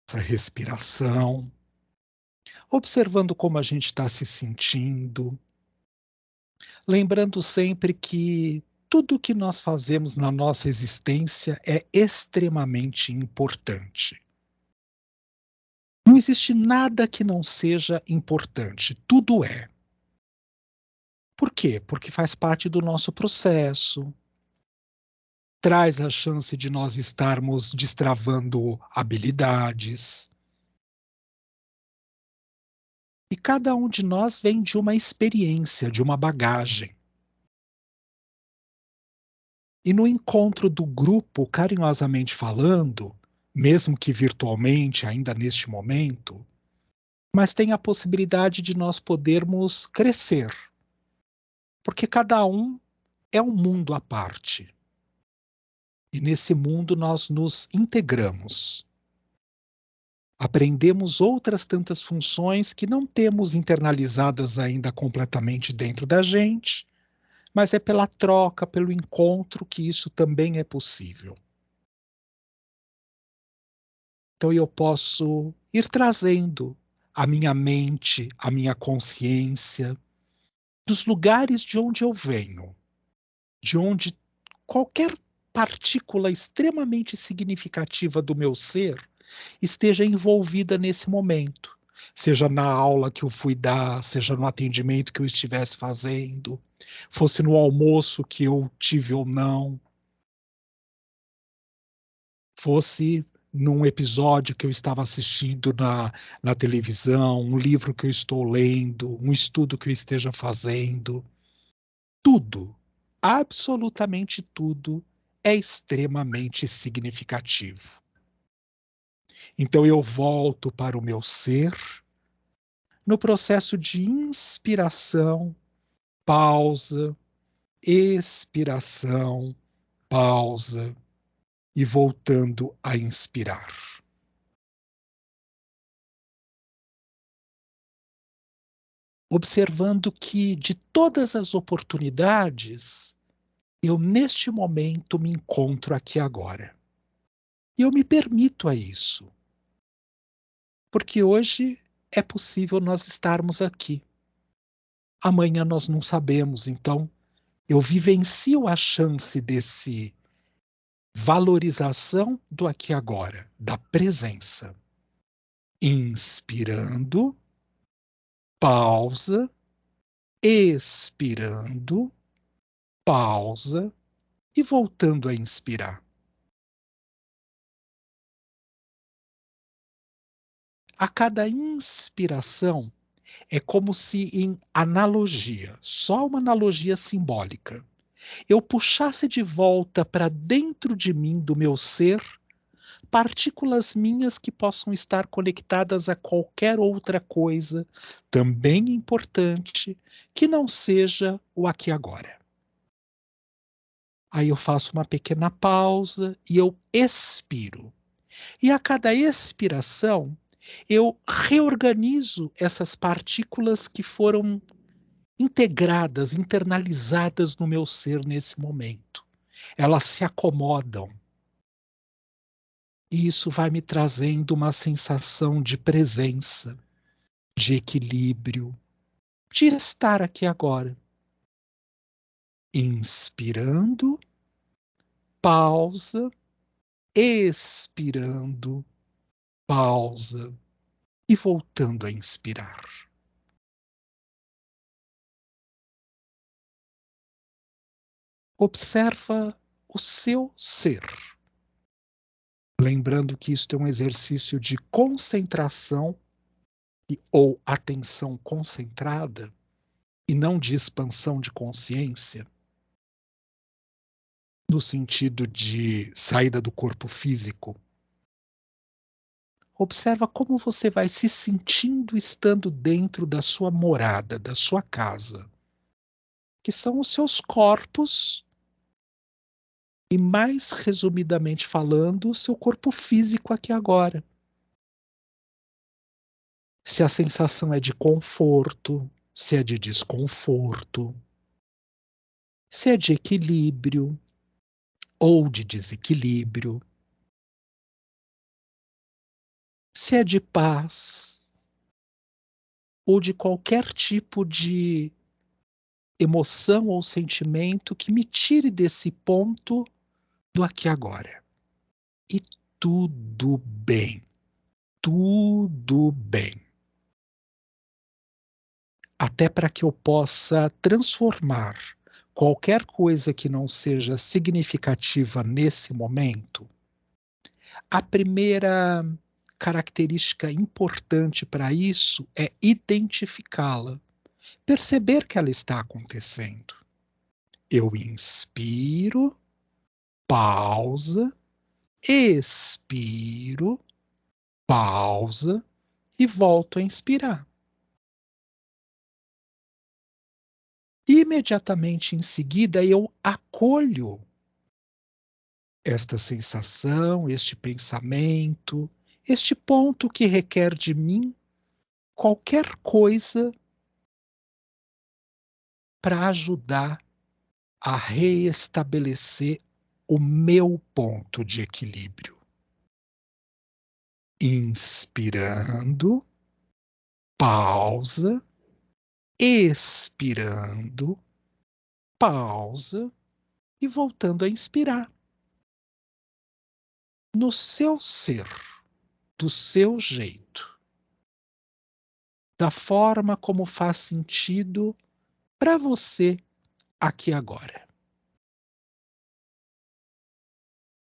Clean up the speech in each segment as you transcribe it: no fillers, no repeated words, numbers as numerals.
essa respiração, observando como a gente está se sentindo, lembrando sempre que tudo o que nós fazemos na nossa existência é extremamente importante. Não existe nada que não seja importante, tudo é. Por quê? Porque faz parte do nosso processo, traz a chance de nós estarmos destravando habilidades. E cada um de nós vem de uma experiência, de uma bagagem. E no encontro do grupo, carinhosamente falando, mesmo que virtualmente, ainda neste momento, mas tem a possibilidade de nós podermos crescer, porque cada um é um mundo à parte. E nesse mundo nós nos integramos. Aprendemos outras tantas funções que não temos internalizadas ainda completamente dentro da gente, mas é pela troca, pelo encontro que isso também é possível. Então eu posso ir trazendo a minha mente, a minha consciência, dos lugares de onde eu venho, de onde qualquer partícula extremamente significativa do meu ser esteja envolvida nesse momento. Seja na aula que eu fui dar, seja no atendimento que eu estivesse fazendo, fosse no almoço que eu tive ou não, fosse num episódio que eu estava assistindo na televisão, um livro que eu estou lendo, um estudo que eu esteja fazendo. Tudo, absolutamente tudo, é extremamente significativo. Então eu volto para o meu ser, no processo de inspiração, pausa, expiração, pausa e voltando a inspirar. Observando que de todas as oportunidades, eu neste momento me encontro aqui agora. E eu me permito a isso, porque hoje é possível nós estarmos aqui. Amanhã nós não sabemos, então eu vivencio a chance desse valorização do aqui e agora, da presença. Inspirando, pausa, expirando, pausa e voltando a inspirar. A cada inspiração é como se em analogia, só uma analogia simbólica, eu puxasse de volta para dentro de mim, do meu ser, partículas minhas que possam estar conectadas a qualquer outra coisa, também importante, que não seja o aqui e agora. Aí eu faço uma pequena pausa e eu expiro. E a cada expiração, eu reorganizo essas partículas que foram integradas, internalizadas no meu ser nesse momento. Elas se acomodam. E isso vai me trazendo uma sensação de presença, de equilíbrio, de estar aqui agora. Inspirando, pausa, expirando, pausa e voltando a inspirar. Observa o seu ser. Lembrando que isto é um exercício de concentração ou atenção concentrada e não de expansão de consciência, no sentido de saída do corpo físico. Observa como você vai se sentindo estando dentro da sua morada, da sua casa, que são os seus corpos e, mais resumidamente falando, o seu corpo físico aqui agora. Se a sensação é de conforto, se é de desconforto, se é de equilíbrio ou de desequilíbrio, se é de paz ou de qualquer tipo de emoção ou sentimento que me tire desse ponto do aqui e agora. E tudo bem, tudo bem. Até para que eu possa transformar qualquer coisa que não seja significativa nesse momento. A primeira característica importante para isso é identificá-la, perceber que ela está acontecendo. Eu inspiro, pausa, expiro, pausa e volto a inspirar. Imediatamente em seguida, eu acolho esta sensação, este pensamento, este ponto que requer de mim qualquer coisa para ajudar a reestabelecer o meu ponto de equilíbrio. Inspirando, pausa, expirando, pausa e voltando a inspirar. No seu ser, do seu jeito, da forma como faz sentido para você aqui agora.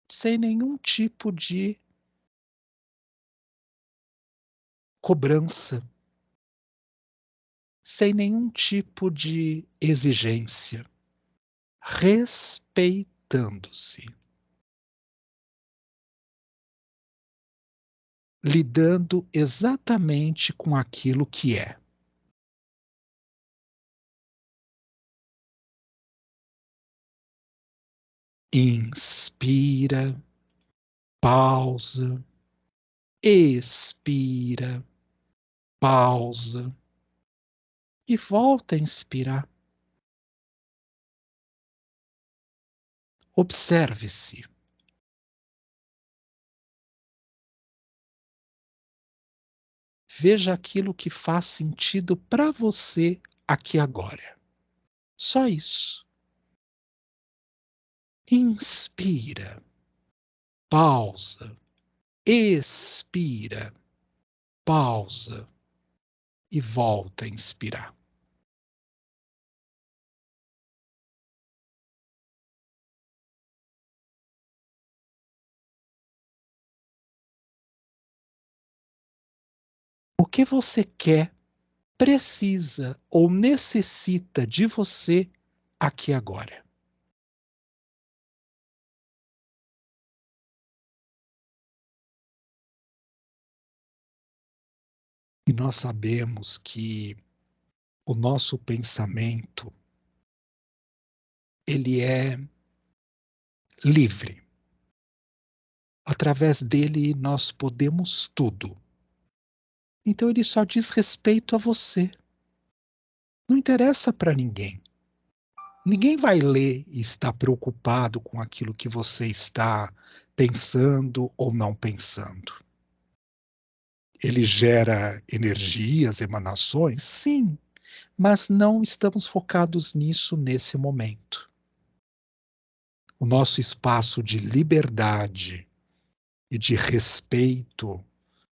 Sem nenhum tipo de cobrança, sem nenhum tipo de exigência, respeitando-se, lidando exatamente com aquilo que é. Inspira, pausa, expira, pausa e volta a inspirar. Observe-se. Veja aquilo que faz sentido para você aqui agora. Só isso. Inspira, pausa, expira, pausa e volta a inspirar. O que você quer, precisa ou necessita de você aqui agora? E nós sabemos que o nosso pensamento, ele é livre. Através dele nós podemos tudo. Então ele só diz respeito a você. Não interessa para ninguém. Ninguém vai ler e estar preocupado com aquilo que você está pensando ou não pensando. Ele gera energias, emanações? Sim, mas não estamos focados nisso nesse momento. O nosso espaço de liberdade e de respeito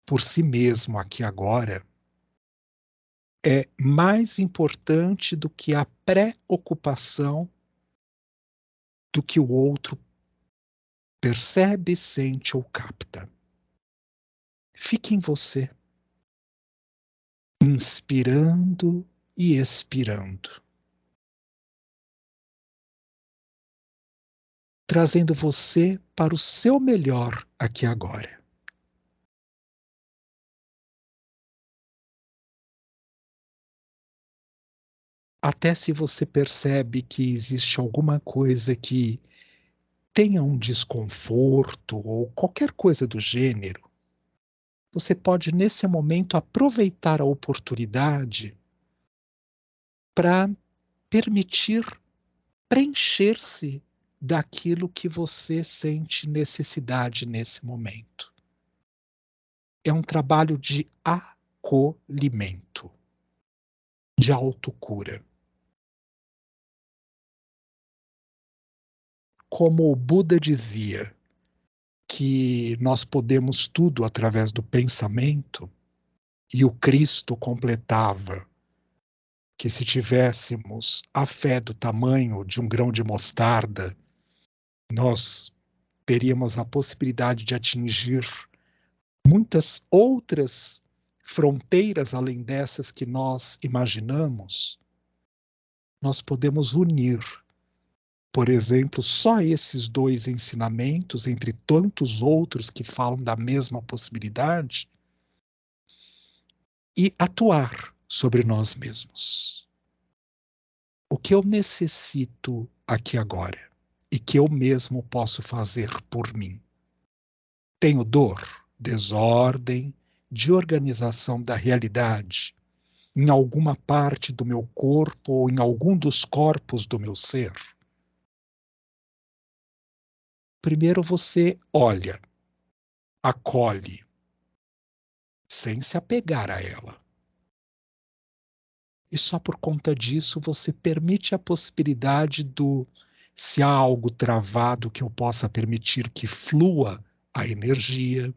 por si mesmo aqui agora é mais importante do que a preocupação do que o outro percebe, sente ou capta. Fique em você, inspirando e expirando, trazendo você para o seu melhor aqui agora. Até se você percebe que existe alguma coisa que tenha um desconforto ou qualquer coisa do gênero, você pode nesse momento aproveitar a oportunidade para permitir preencher-se daquilo que você sente necessidade nesse momento. é um trabalho de acolhimento, de autocura. Como o Buda dizia que nós podemos tudo através do pensamento, e o Cristo completava que se tivéssemos a fé do tamanho de um grão de mostarda, nós teríamos a possibilidade de atingir muitas outras fronteiras além dessas que nós imaginamos. Nós podemos unir, por exemplo, só esses dois ensinamentos, entre tantos outros que falam da mesma possibilidade, e atuar sobre nós mesmos. O que eu necessito aqui agora e que eu mesmo posso fazer por mim? Tenho dor, desordem, de organização da realidade em alguma parte do meu corpo ou em algum dos corpos do meu ser? Primeiro você olha, acolhe, sem se apegar a ela. E só por conta disso você permite a possibilidade se há algo travado, que eu possa permitir que flua a energia.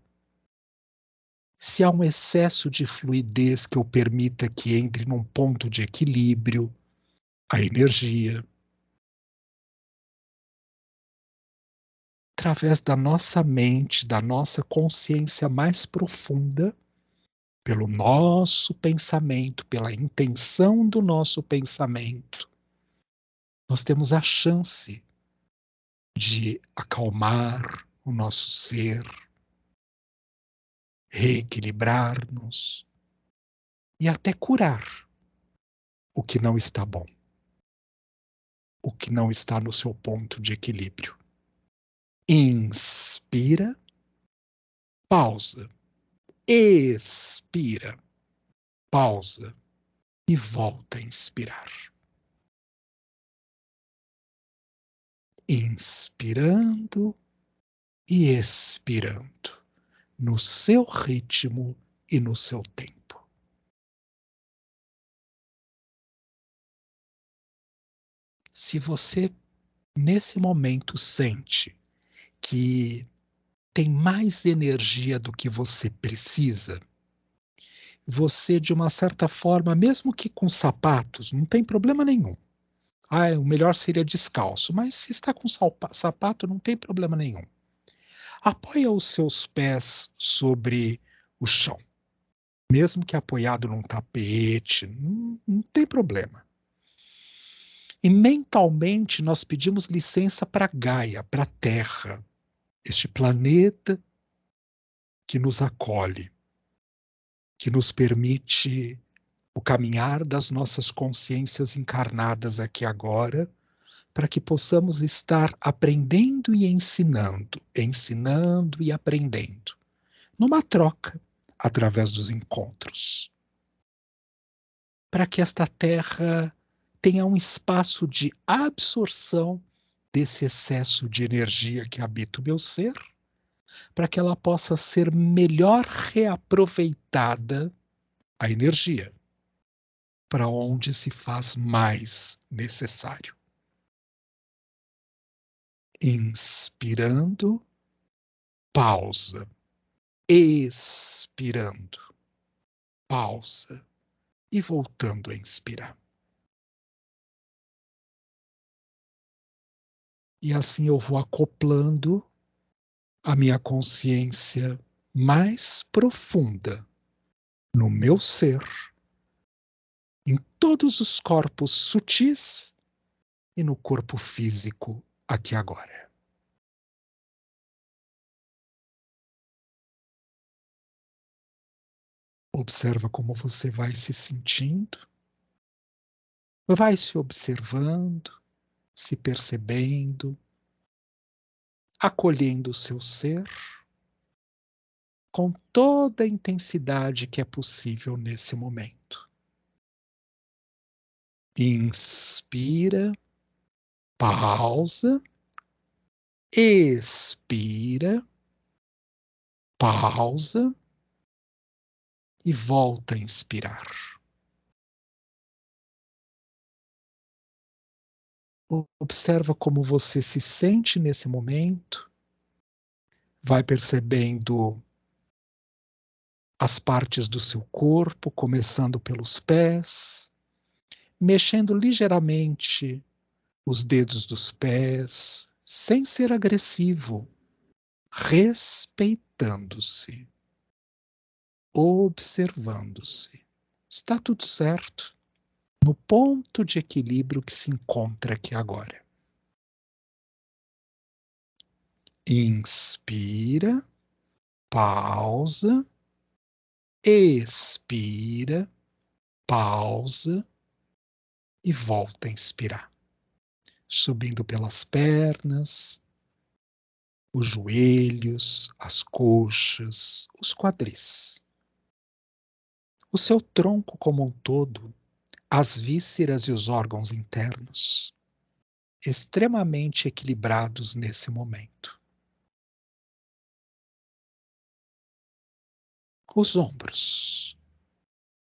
Se há um excesso de fluidez, que eu permita que entre num ponto de equilíbrio a energia. Através da nossa mente, da nossa consciência mais profunda, pelo nosso pensamento, pela intenção do nosso pensamento, nós temos a chance de acalmar o nosso ser, reequilibrar-nos e até curar o que não está bom, o que não está no seu ponto de equilíbrio. Inspira, pausa, expira, pausa e volta a inspirar. Inspirando e expirando, no seu ritmo e no seu tempo. Se você, nesse momento, sente que tem mais energia do que você precisa, você, de uma certa forma, mesmo que com sapatos, não tem problema nenhum. Ah, o melhor seria descalço, mas se está com sapato, não tem problema nenhum. Apoia os seus pés sobre o chão, mesmo que apoiado num tapete, não tem problema. E mentalmente nós pedimos licença para Gaia, para a Terra, este planeta que nos acolhe, que nos permite o caminhar das nossas consciências encarnadas aqui agora, para que possamos estar aprendendo e ensinando, ensinando e aprendendo, numa troca, através dos encontros, para que esta terra tenha um espaço de absorção desse excesso de energia que habita o meu ser, para que ela possa ser melhor reaproveitada, a energia, para onde se faz mais necessário. Inspirando, pausa. Expirando, pausa e voltando a inspirar. E assim eu vou acoplando a minha consciência mais profunda no meu ser, em todos os corpos sutis e no corpo físico aqui agora. Observa como você vai se sentindo, vai se observando, se percebendo, acolhendo o seu ser com toda a intensidade que é possível nesse momento. Inspira, pausa, expira, pausa e volta a inspirar. Observa como você se sente nesse momento, vai percebendo as partes do seu corpo, começando pelos pés, mexendo ligeiramente os dedos dos pés, sem ser agressivo, respeitando-se, observando-se. Está tudo certo, no ponto de equilíbrio que se encontra aqui agora. Inspira, pausa, expira, pausa e volta a inspirar. Subindo pelas pernas, os joelhos, as coxas, os quadris. O seu tronco como um todo, as vísceras e os órgãos internos, extremamente equilibrados nesse momento. Os ombros,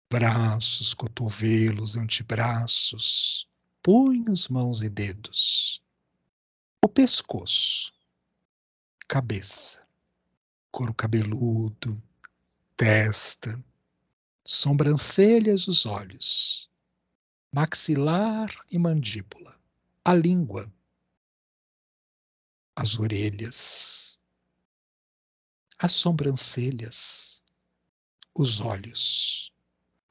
braços, cotovelos, antebraços, punhos, mãos e dedos. O pescoço, cabeça, couro cabeludo, testa, sobrancelhas, os olhos, maxilar e mandíbula, a língua, as orelhas, as sobrancelhas, os olhos,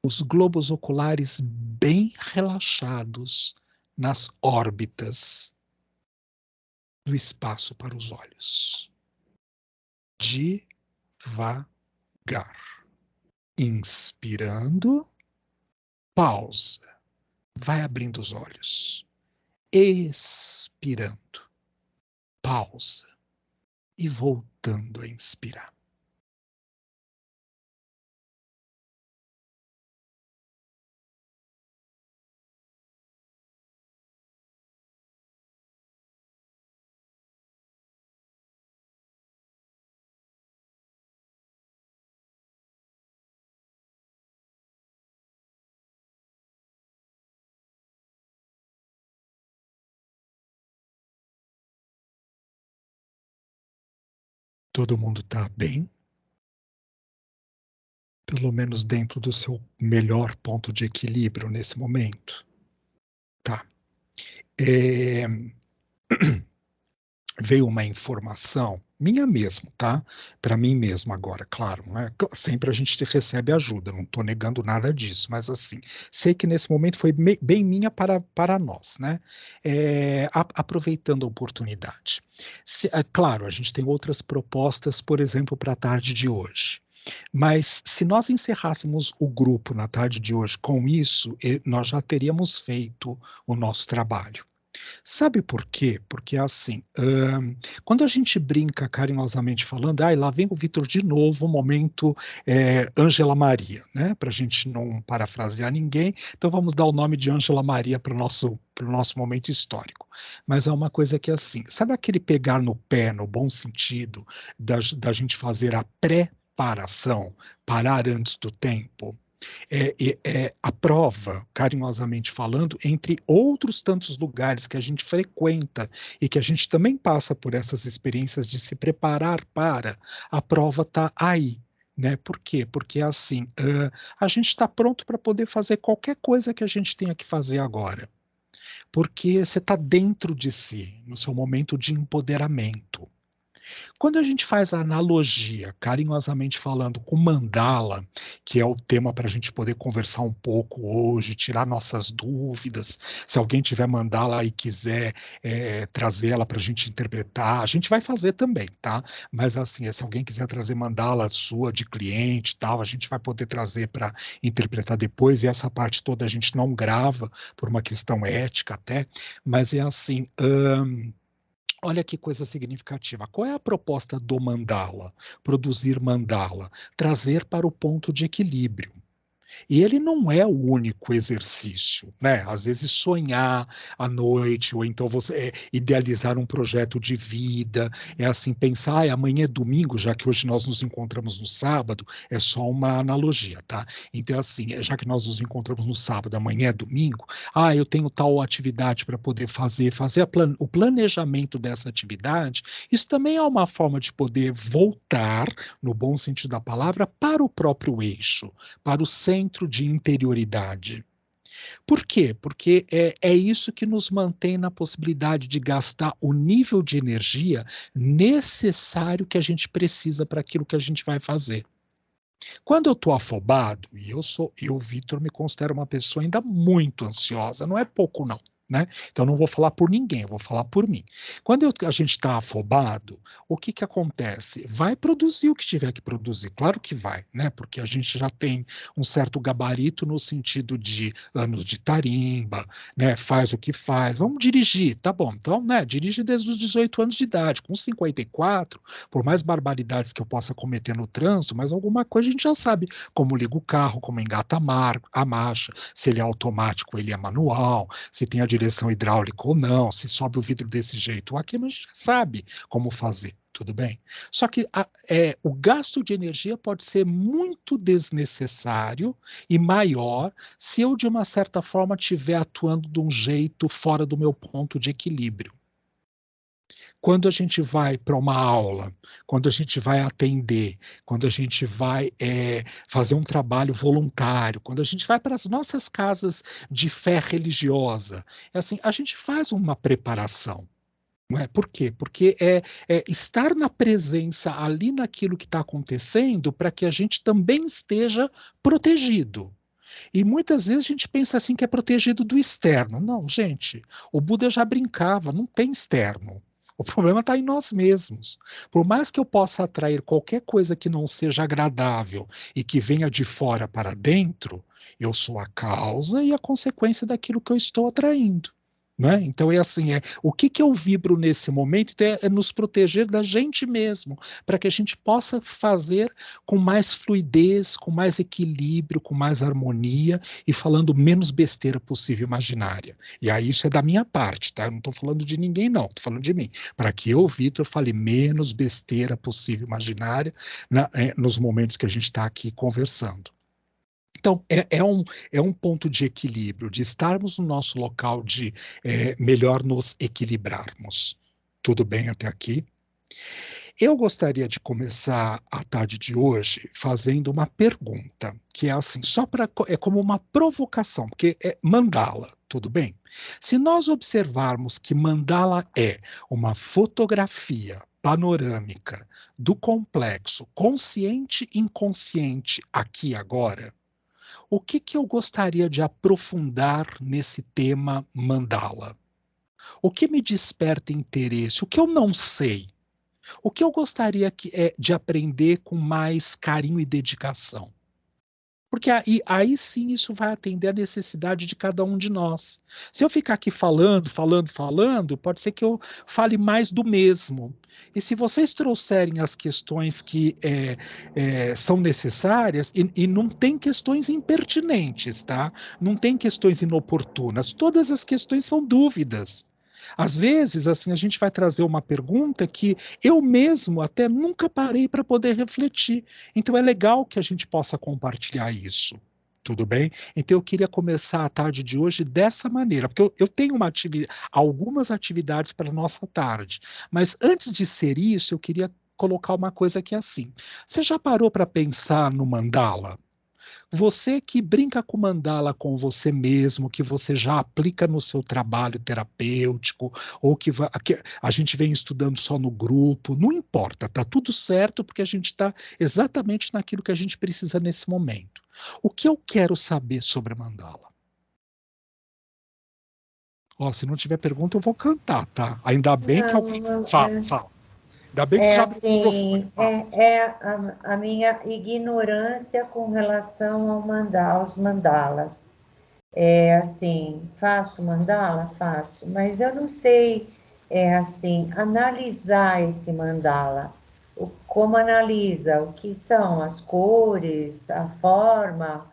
os globos oculares bem relaxados nas órbitas do espaço para os olhos. Devagar. Inspirando, pausa. Vai abrindo os olhos. Expirando, pausa. E voltando a inspirar. Todo mundo está bem? Pelo menos dentro do seu melhor ponto de equilíbrio nesse momento? Tá. É... Veio uma informação minha mesmo, tá? Para mim mesmo agora, claro, não é? Sempre a gente recebe ajuda, não estou negando nada disso, mas assim, sei que nesse momento foi bem minha para nós, né? Aproveitando a oportunidade. Claro, a gente tem outras propostas, por exemplo, para a tarde de hoje. Mas se nós encerrássemos o grupo na tarde de hoje com isso, nós já teríamos feito o nosso trabalho. Sabe por quê? Porque assim, quando a gente brinca carinhosamente falando, lá vem o Vitor de novo, momento Ângela Maria, né? Para a gente não parafrasear ninguém, então vamos dar o nome de Ângela Maria para o nosso momento histórico. Mas é uma coisa que assim, sabe aquele pegar no pé, no bom sentido, da gente fazer a preparação, parar antes do tempo? A prova, carinhosamente falando, entre outros tantos lugares que a gente frequenta e que a gente também passa por essas experiências de se preparar para, a prova está aí. Né? Por quê? Porque assim, a gente está pronto para poder fazer qualquer coisa que a gente tenha que fazer agora. Porque você está dentro de si, no seu momento de empoderamento. Quando a gente faz a analogia, carinhosamente falando, com mandala, que é o tema para a gente poder conversar um pouco hoje, tirar nossas dúvidas, se alguém tiver mandala e quiser trazer ela para a gente interpretar, a gente vai fazer também, tá? Mas assim, se alguém quiser trazer mandala sua de cliente, tal, a gente vai poder trazer para interpretar depois, e essa parte toda a gente não grava por uma questão ética até, mas é assim. Olha que coisa significativa. Qual é a proposta do mandala? Produzir mandala. Trazer para o ponto de equilíbrio. E ele não é o único exercício, né? Às vezes sonhar à noite, ou então você idealizar um projeto de vida, é assim, pensar, amanhã é domingo, já que hoje nós nos encontramos no sábado, é só uma analogia, tá? Então, assim, já que nós nos encontramos no sábado, amanhã é domingo, eu tenho tal atividade para poder fazer o planejamento dessa atividade, isso também é uma forma de poder voltar, no bom sentido da palavra, para o próprio eixo, para o centro de interioridade. Por quê? Porque é isso que nos mantém na possibilidade de gastar o nível de energia necessário que a gente precisa para aquilo que a gente vai fazer. Quando eu estou afobado, e eu, Vitor, me considero uma pessoa ainda muito ansiosa, não é pouco, não. Né? Então, não vou falar por ninguém, eu vou falar por mim. Quando a gente está afobado, o que, que acontece? Vai produzir o que tiver que produzir, claro que vai, né? Porque a gente já tem um certo gabarito no sentido de anos de tarimba, né? Faz o que faz, vamos dirigir, tá bom. Então, né? Dirige desde os 18 anos de idade, com 54, por mais barbaridades que eu possa cometer no trânsito, mas alguma coisa a gente já sabe como liga o carro, como engata a marcha, se ele é automático ou ele é manual, se tem a direção hidráulica ou não, se sobe o vidro desse jeito ou aquilo, a gente já sabe como fazer. Tudo bem? Só que o gasto de energia pode ser muito desnecessário e maior se eu, de uma certa forma, estiver atuando de um jeito fora do meu ponto de equilíbrio. Quando a gente vai para uma aula, quando a gente vai atender, quando a gente vai fazer um trabalho voluntário, quando a gente vai para as nossas casas de fé religiosa, assim, a gente faz uma preparação. Não é? Por quê? Porque é estar na presença ali naquilo que está acontecendo para que a gente também esteja protegido. E muitas vezes a gente pensa assim que é protegido do externo. Não, gente, o Buda já brincava, não tem externo. O problema está em nós mesmos. Por mais que eu possa atrair qualquer coisa que não seja agradável e que venha de fora para dentro, eu sou a causa e a consequência daquilo que eu estou atraindo. Né? Então é assim, o que eu vibro nesse momento então é nos proteger da gente mesmo, para que a gente possa fazer com mais fluidez, com mais equilíbrio, com mais harmonia e falando menos besteira possível imaginária. E aí isso é da minha parte, tá? Eu não estou falando de ninguém, não, estou falando de mim. Para que eu, Vitor, fale menos besteira possível imaginária nos momentos que a gente está aqui conversando. Então, é um ponto de equilíbrio, de estarmos no nosso local de melhor nos equilibrarmos. Tudo bem até aqui? Eu gostaria de começar a tarde de hoje fazendo uma pergunta, que é assim, é como uma provocação, porque é mandala, tudo bem? Se nós observarmos que mandala é uma fotografia panorâmica do complexo consciente e inconsciente aqui e agora, o que que eu gostaria de aprofundar nesse tema mandala? O que me desperta interesse? O que eu não sei? O que eu gostaria de aprender com mais carinho e dedicação? Porque aí sim isso vai atender a necessidade de cada um de nós. Se eu ficar aqui falando, falando, falando, pode ser que eu fale mais do mesmo. E se vocês trouxerem as questões que são necessárias, e não tem questões impertinentes, tá? Não tem questões inoportunas, todas as questões são dúvidas. Às vezes, assim, a gente vai trazer uma pergunta que eu mesmo até nunca parei para poder refletir. Então é legal que a gente possa compartilhar isso. Tudo bem? Então eu queria começar a tarde de hoje dessa maneira, porque eu tenho algumas atividades para a nossa tarde. Mas antes de ser isso, eu queria colocar uma coisa que é assim. Você já parou para pensar no mandala? Você que brinca com mandala com você mesmo, que você já aplica no seu trabalho terapêutico, ou que a gente vem estudando só no grupo, não importa, tá tudo certo, porque a gente está exatamente naquilo que a gente precisa nesse momento. O que eu quero saber sobre mandala? Ó, se não tiver pergunta, eu vou cantar, tá? Ainda bem que alguém. Não, Fala, fala. Ainda bem que você já abriu o microfone. assim, Fala. a minha ignorância com relação aos mandalas. É assim, faço mandala? Faço, mas eu não sei, assim, analisar esse mandala. Como analisa? O que são as cores, a forma,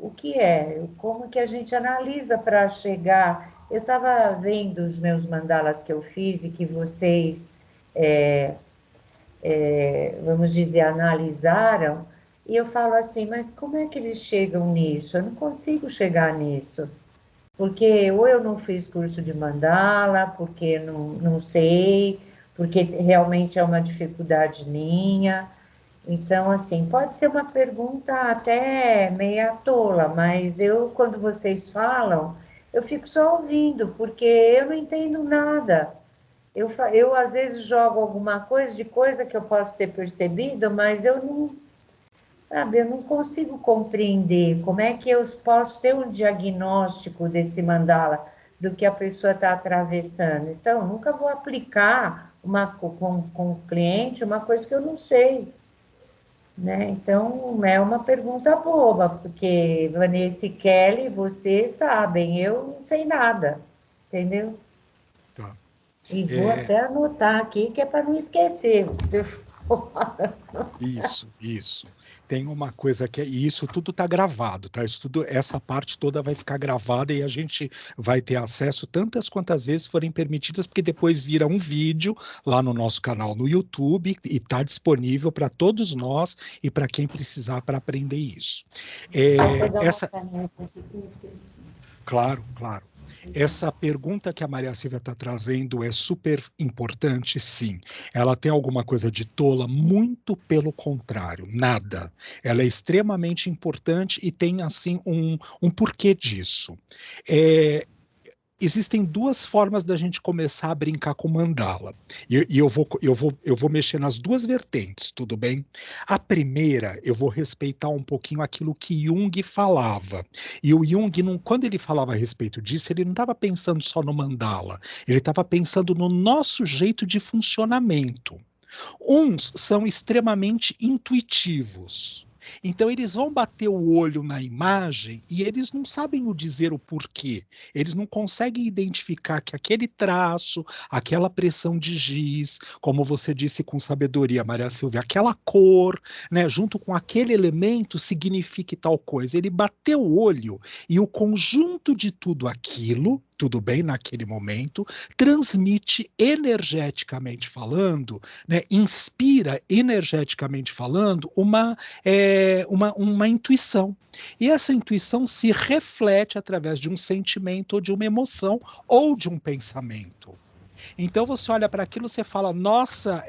o que é, como que a gente analisa para chegar. Eu estava vendo os meus mandalas que eu fiz e que vocês, vamos dizer, analisaram, e eu falo assim, mas como é que eles chegam nisso? Eu não consigo chegar nisso. Porque ou eu não fiz curso de mandala, porque não sei, porque realmente é uma dificuldade minha. Então, assim, pode ser uma pergunta até meia tola, mas eu, quando vocês falam, eu fico só ouvindo, porque eu não entendo nada. Eu às vezes jogo alguma coisa de coisa que eu posso ter percebido, mas eu não, sabe, eu não consigo compreender como é que eu posso ter um diagnóstico desse mandala, do que a pessoa está atravessando. Então, nunca vou aplicar com o cliente uma coisa que eu não sei, né? Então, é uma pergunta boba, porque Vanessa e Kelly, vocês sabem, eu não sei nada, entendeu? Tá. E vou É, até anotar aqui, que é para não esquecer. Se eu for isso. Tem uma coisa que e isso tudo está gravado, tá? Isso tudo, essa parte toda vai ficar gravada e a gente vai ter acesso tantas quantas vezes forem permitidas, porque depois vira um vídeo lá no nosso canal no YouTube e está disponível para todos nós e para quem precisar para aprender isso. Vou pegar uma Essa, caneta aqui que eu esqueci. claro, claro. Essa pergunta que a Maria Silvia está trazendo é super importante, sim. Ela tem alguma coisa de tola? Muito pelo contrário, nada. Ela é extremamente importante e tem, assim, um porquê disso. É, existem duas formas da gente começar a brincar com mandala. E eu vou mexer nas duas vertentes, tudo bem? A primeira, eu vou respeitar um pouquinho aquilo que Jung falava. E o Jung, quando ele falava a respeito disso, ele não estava pensando só no mandala, ele estava pensando no nosso jeito de funcionamento. Uns são extremamente intuitivos. Então, eles vão bater o olho na imagem e eles não sabem o dizer o porquê. Eles não conseguem identificar que aquele traço, aquela pressão de giz, como você disse com sabedoria, Maria Silvia, aquela cor, né, junto com aquele elemento, signifique tal coisa. Ele bateu o olho e o conjunto de tudo aquilo, tudo bem naquele momento, transmite energeticamente falando, né, inspira energeticamente falando uma intuição. E essa intuição se reflete através de um sentimento ou de uma emoção ou de um pensamento. Então você olha para aquilo e você fala, nossa,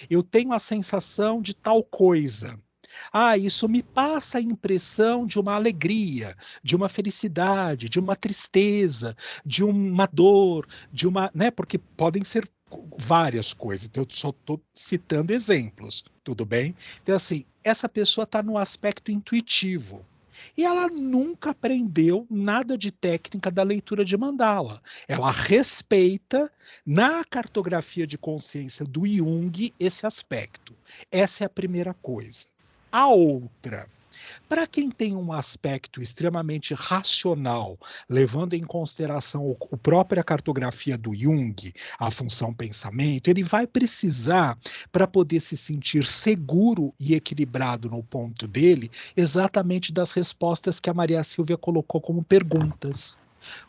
eu tenho a sensação de tal coisa. Ah, isso me passa a impressão de uma alegria, de uma felicidade, de uma tristeza, de uma dor, de uma, né? Porque podem ser várias coisas. Então, eu só estou citando exemplos, tudo bem? Então, assim, essa pessoa está no aspecto intuitivo. E ela nunca aprendeu nada de técnica da leitura de mandala. Ela respeita, na cartografia de consciência do Jung, esse aspecto. Essa é a primeira coisa. A outra, para quem tem um aspecto extremamente racional, levando em consideração a própria cartografia do Jung, a função pensamento, ele vai precisar, para poder se sentir seguro e equilibrado no ponto dele, exatamente das respostas que a Maria Silvia colocou como perguntas.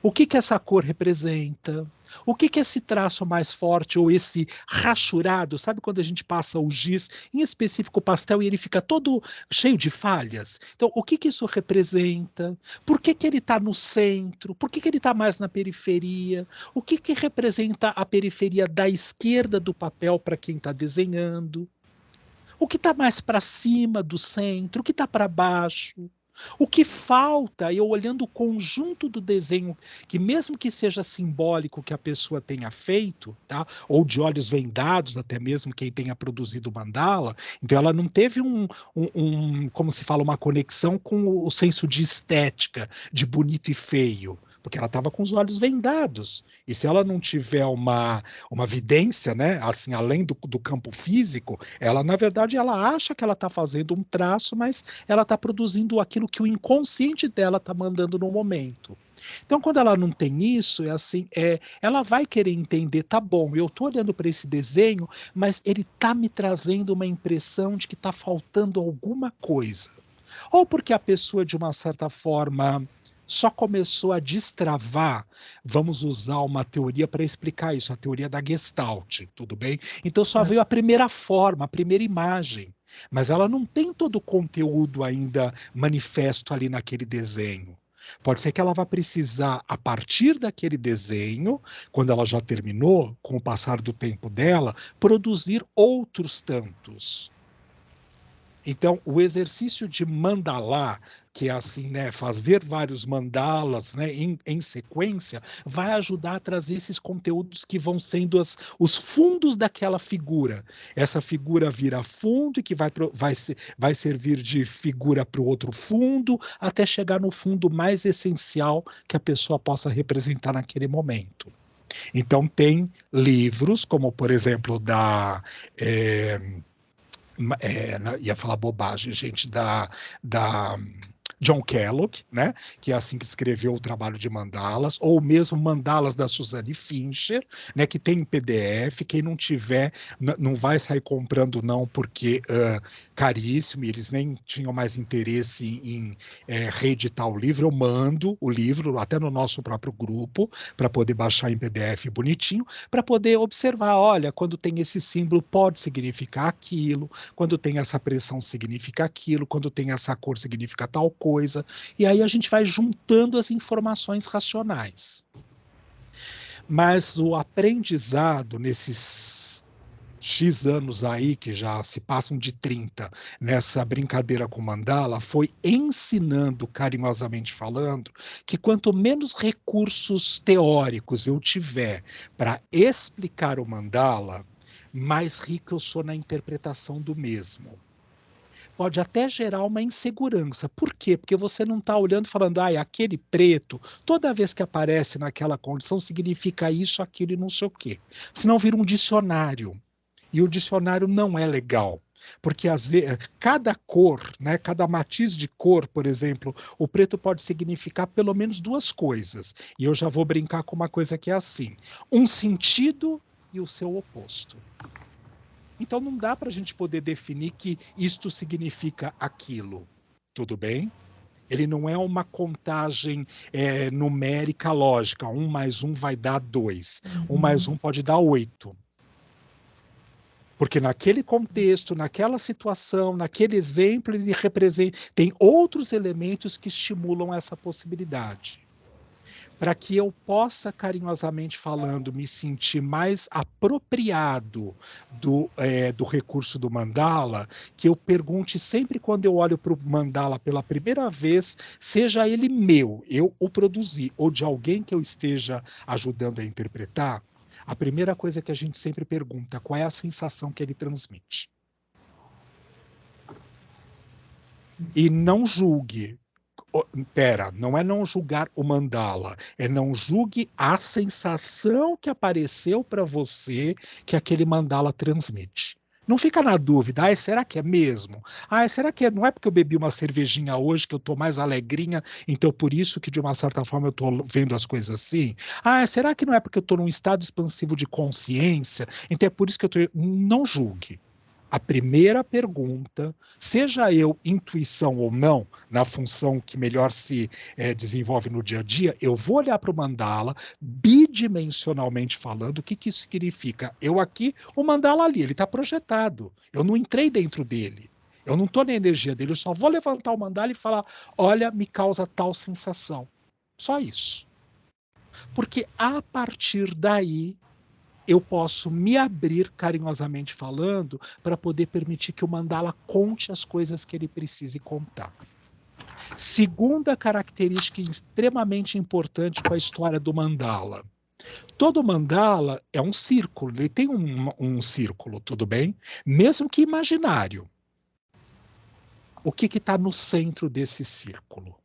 O que que essa cor representa? O que que esse traço mais forte ou esse rachurado, sabe quando a gente passa o giz, em específico o pastel, e ele fica todo cheio de falhas? Então, o que que isso representa? Por que que ele está no centro? Por que que ele está mais na periferia? O que que representa a periferia da esquerda do papel para quem está desenhando? O que está mais para cima do centro? O que está para baixo? O que falta, eu olhando o conjunto do desenho, que mesmo que seja simbólico que a pessoa tenha feito, tá? Ou de olhos vendados, até mesmo quem tenha produzido o mandala, então ela não teve como se fala, uma conexão com o senso de estética, de bonito e feio, porque ela estava com os olhos vendados. E se ela não tiver uma vidência, né, assim, além do campo físico, ela, na verdade, ela acha que ela está fazendo um traço, mas ela está produzindo aquilo que o inconsciente dela está mandando no momento. Então, quando ela não tem isso, é assim, ela vai querer entender, tá bom, eu estou olhando para esse desenho, mas ele está me trazendo uma impressão de que está faltando alguma coisa. ou porque a pessoa, de uma certa forma, só começou a destravar. Vamos usar uma teoria para explicar isso, a teoria da Gestalt, tudo bem? Então só veio a primeira forma, a primeira imagem, mas ela não tem todo o conteúdo ainda manifesto ali naquele desenho. Pode ser que ela vá precisar, a partir daquele desenho, quando ela já terminou, com o passar do tempo dela, produzir outros tantos. Então, o exercício de mandalá, que é assim, né, fazer vários mandalas, né, em sequência, vai ajudar a trazer esses conteúdos que vão sendo os fundos daquela figura. Essa figura vira fundo e que vai servir de figura para o outro fundo, até chegar no fundo mais essencial que a pessoa possa representar naquele momento. Então, tem livros, como, por exemplo, ia falar bobagem, gente, da John Kellogg, né, que é assim que escreveu o trabalho de mandalas, ou mesmo mandalas da Suzanne Fincher, né, que tem em PDF. Quem não tiver, não vai sair comprando não, porque caríssimo, e eles nem tinham mais interesse em reeditar o livro. Eu mando o livro até no nosso próprio grupo para poder baixar em PDF bonitinho, para poder observar, olha, quando tem esse símbolo pode significar aquilo, quando tem essa pressão significa aquilo, quando tem essa cor significa tal coisa, e aí a gente vai juntando as informações racionais. Mas o aprendizado nesses X anos aí, que já se passam de 30, nessa brincadeira com mandala, foi ensinando, carinhosamente falando, que quanto menos recursos teóricos eu tiver para explicar o mandala, mais rico eu sou na interpretação do mesmo. Pode até gerar uma insegurança. Por quê? Porque você não está olhando e falando, aquele preto, toda vez que aparece naquela condição, significa isso, aquilo e não sei o quê. Senão vira um dicionário. E o dicionário não é legal. Porque cada cor, né, cada matiz de cor, por exemplo, o preto pode significar pelo menos duas coisas. E eu já vou brincar com uma coisa que é assim: um sentido e o seu oposto. Então não dá para a gente poder definir que isto significa aquilo. Tudo bem? Ele não é uma contagem numérica lógica. 1 mais 1 vai dar 2. 1 mais 1 pode dar 8. Porque naquele contexto, naquela situação, naquele exemplo, ele tem outros elementos que estimulam essa possibilidade. Para que eu possa, carinhosamente falando, me sentir mais apropriado do recurso do mandala, que eu pergunte sempre, quando eu olho para o mandala pela primeira vez, seja ele meu, eu o produzi, ou de alguém que eu esteja ajudando a interpretar, a primeira coisa que a gente sempre pergunta: qual é a sensação que ele transmite? E não julgue. Não é não julgar o mandala, é não julgue a sensação que apareceu para você que aquele mandala transmite. Não fica na dúvida, será que é mesmo? Será que não é porque eu bebi uma cervejinha hoje que eu estou mais alegrinha, então por isso que de uma certa forma eu estou vendo as coisas assim? Será que não é porque eu estou num estado expansivo de consciência, então é por isso que eu estou... Não julgue. A primeira pergunta, seja eu intuição ou não, na função que melhor se desenvolve no dia a dia, eu vou olhar para o mandala, bidimensionalmente falando, o que isso significa? Eu aqui, o mandala ali, ele está projetado. Eu não entrei dentro dele. Eu não estou na energia dele, eu só vou levantar o mandala e falar, olha, me causa tal sensação. Só isso. Porque a partir daí, eu posso me abrir, carinhosamente falando, para poder permitir que o mandala conte as coisas que ele precise contar. Segunda característica extremamente importante com a história do mandala. Todo mandala é um círculo, ele tem um círculo, tudo bem? Mesmo que imaginário. O que está no centro desse círculo?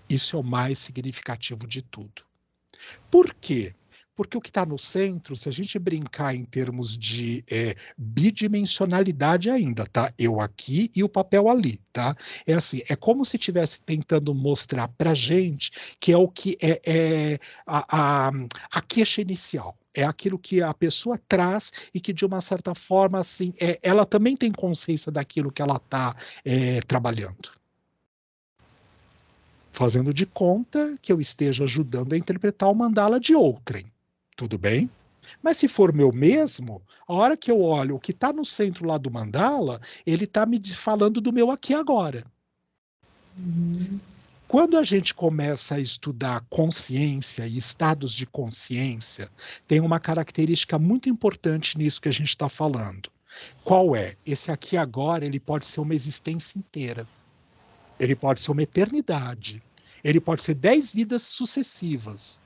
Isso é o mais significativo de tudo. Por quê? Porque o que está no centro, se a gente brincar em termos de bidimensionalidade ainda, tá? Eu aqui e o papel ali, tá? É assim, é como se estivesse tentando mostrar para a gente que é o que é a queixa inicial. É aquilo que a pessoa traz e que, de uma certa forma, assim, ela também tem consciência daquilo que ela está trabalhando. fazendo de conta que eu esteja ajudando a interpretar o mandala de outrem. Tudo bem? Mas se for meu mesmo, a hora que eu olho o que está no centro lá do mandala, ele está me falando do meu aqui e agora. Uhum. Quando a gente começa a estudar consciência e estados de consciência, tem uma característica muito importante nisso que a gente está falando. Qual é? Esse aqui agora, ele pode ser uma existência inteira. Ele pode ser uma eternidade. Ele pode ser 10 vidas sucessivas.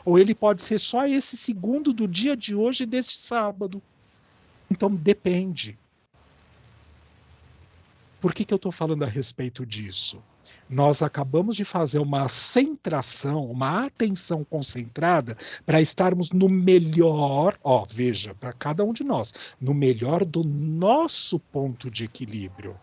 Ou ele pode ser só esse segundo do dia de hoje, deste sábado. Então, depende. Por que eu estou falando a respeito disso? Nós acabamos de fazer uma centração, uma atenção concentrada para estarmos no melhor, ó, veja, para cada um de nós, no melhor do nosso ponto de equilíbrio.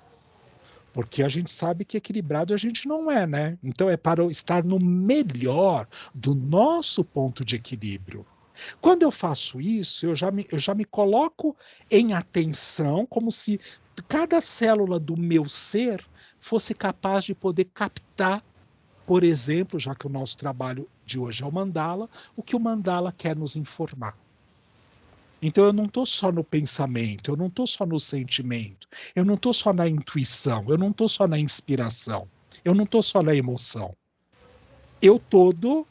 Porque a gente sabe que equilibrado a gente não é, né? Então é para estar no melhor do nosso ponto de equilíbrio. Quando eu faço isso, eu já me coloco em atenção, como se cada célula do meu ser fosse capaz de poder captar, por exemplo, já que o nosso trabalho de hoje é o mandala, o que o mandala quer nos informar. Então eu não estou só no pensamento, eu não estou só no sentimento, eu não estou só na intuição, eu não estou só na inspiração, eu não estou só na emoção. Eu todo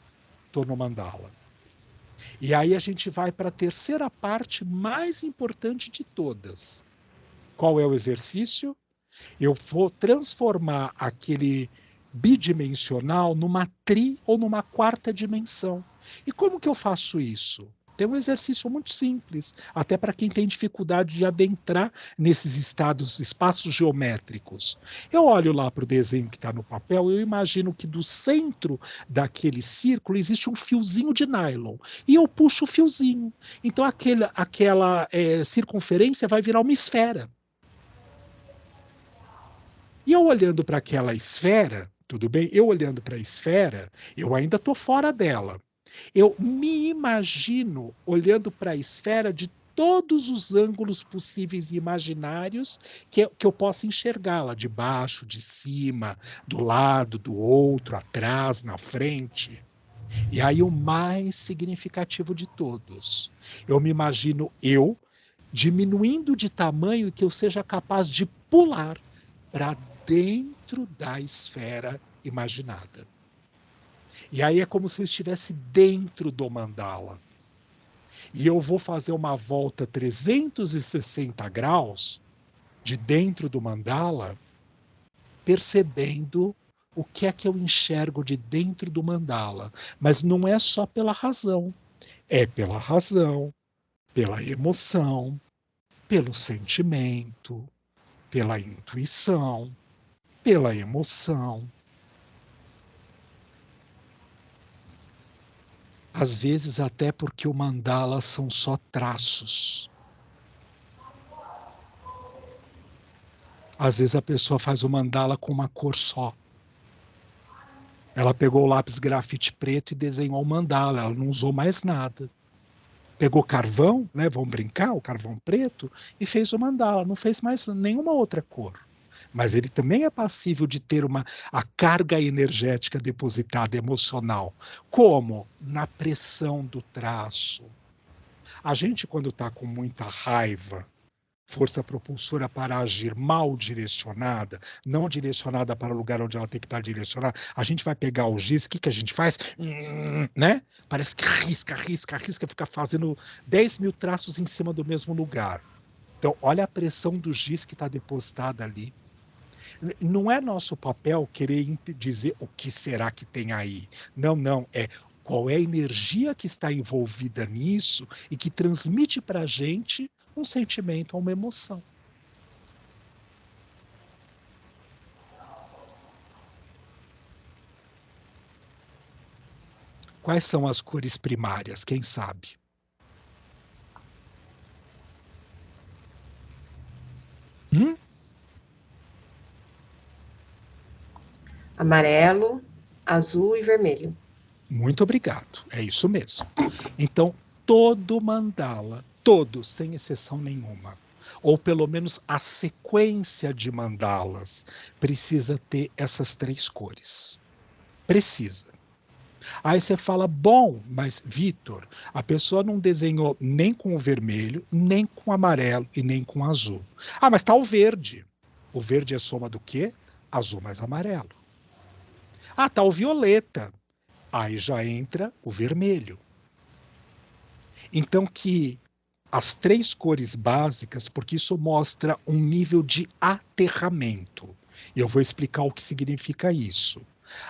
estou no mandala. E aí a gente vai para a terceira parte mais importante de todas. Qual é o exercício? Eu vou transformar aquele bidimensional numa ou numa quarta dimensão. E como que eu faço isso? Tem um exercício muito simples, até para quem tem dificuldade de adentrar nesses espaços geométricos. Eu olho lá para o desenho que está no papel, eu imagino que do centro daquele círculo existe um fiozinho de nylon, e eu puxo o fiozinho. Então aquela circunferência vai virar uma esfera. E eu olhando para aquela esfera, tudo bem? Eu olhando para a esfera, eu ainda estou fora dela. Eu me imagino olhando para a esfera de todos os ângulos possíveis e imaginários que eu possa enxergá-la, de baixo, de cima, do lado, do outro, atrás, na frente. E aí o mais significativo de todos, eu me imagino eu diminuindo de tamanho e que eu seja capaz de pular para dentro da esfera imaginada. E aí é como se eu estivesse dentro do mandala. E eu vou fazer uma volta 360 graus de dentro do mandala, percebendo o que é que eu enxergo de dentro do mandala. Mas não é só pela razão, é pela razão, pela emoção, pelo sentimento, pela intuição, pela emoção. Às vezes até porque o mandala são só traços. Às vezes a pessoa faz o mandala com uma cor só. Ela pegou o lápis grafite preto e desenhou o mandala, ela não usou mais nada. Pegou carvão, né, vamos brincar, o carvão preto, e fez o mandala, não fez mais nenhuma outra cor. Mas ele também é passível de ter a carga energética depositada emocional. Como? Na pressão do traço. A gente, quando está com muita raiva, força propulsora para agir mal direcionada, não direcionada para o lugar onde ela tem que estar direcionada, a gente vai pegar o giz, o que a gente faz? Né? Parece que risca, risca, risca, fica fazendo 10 mil traços em cima do mesmo lugar. Então, olha a pressão do giz que está depositada ali. Não é nosso papel querer dizer o que será que tem aí. Não, não. É qual é a energia que está envolvida nisso e que transmite para a gente um sentimento ou uma emoção. Quais são as cores primárias? Quem sabe? Hum? Amarelo, azul e vermelho. Muito obrigado. É isso mesmo. Então, todo mandala, todo, sem exceção nenhuma, ou pelo menos a sequência de mandalas, precisa ter essas três cores. Precisa. Aí você fala, bom, mas Vitor, a pessoa não desenhou nem com o vermelho, nem com o amarelo e nem com o azul. Ah, mas tá o verde. O verde é soma do quê? Azul mais amarelo. Ah, tá o violeta. Aí já entra o vermelho. Então que as três cores básicas, porque isso mostra um nível de aterramento. E eu vou explicar o que significa isso.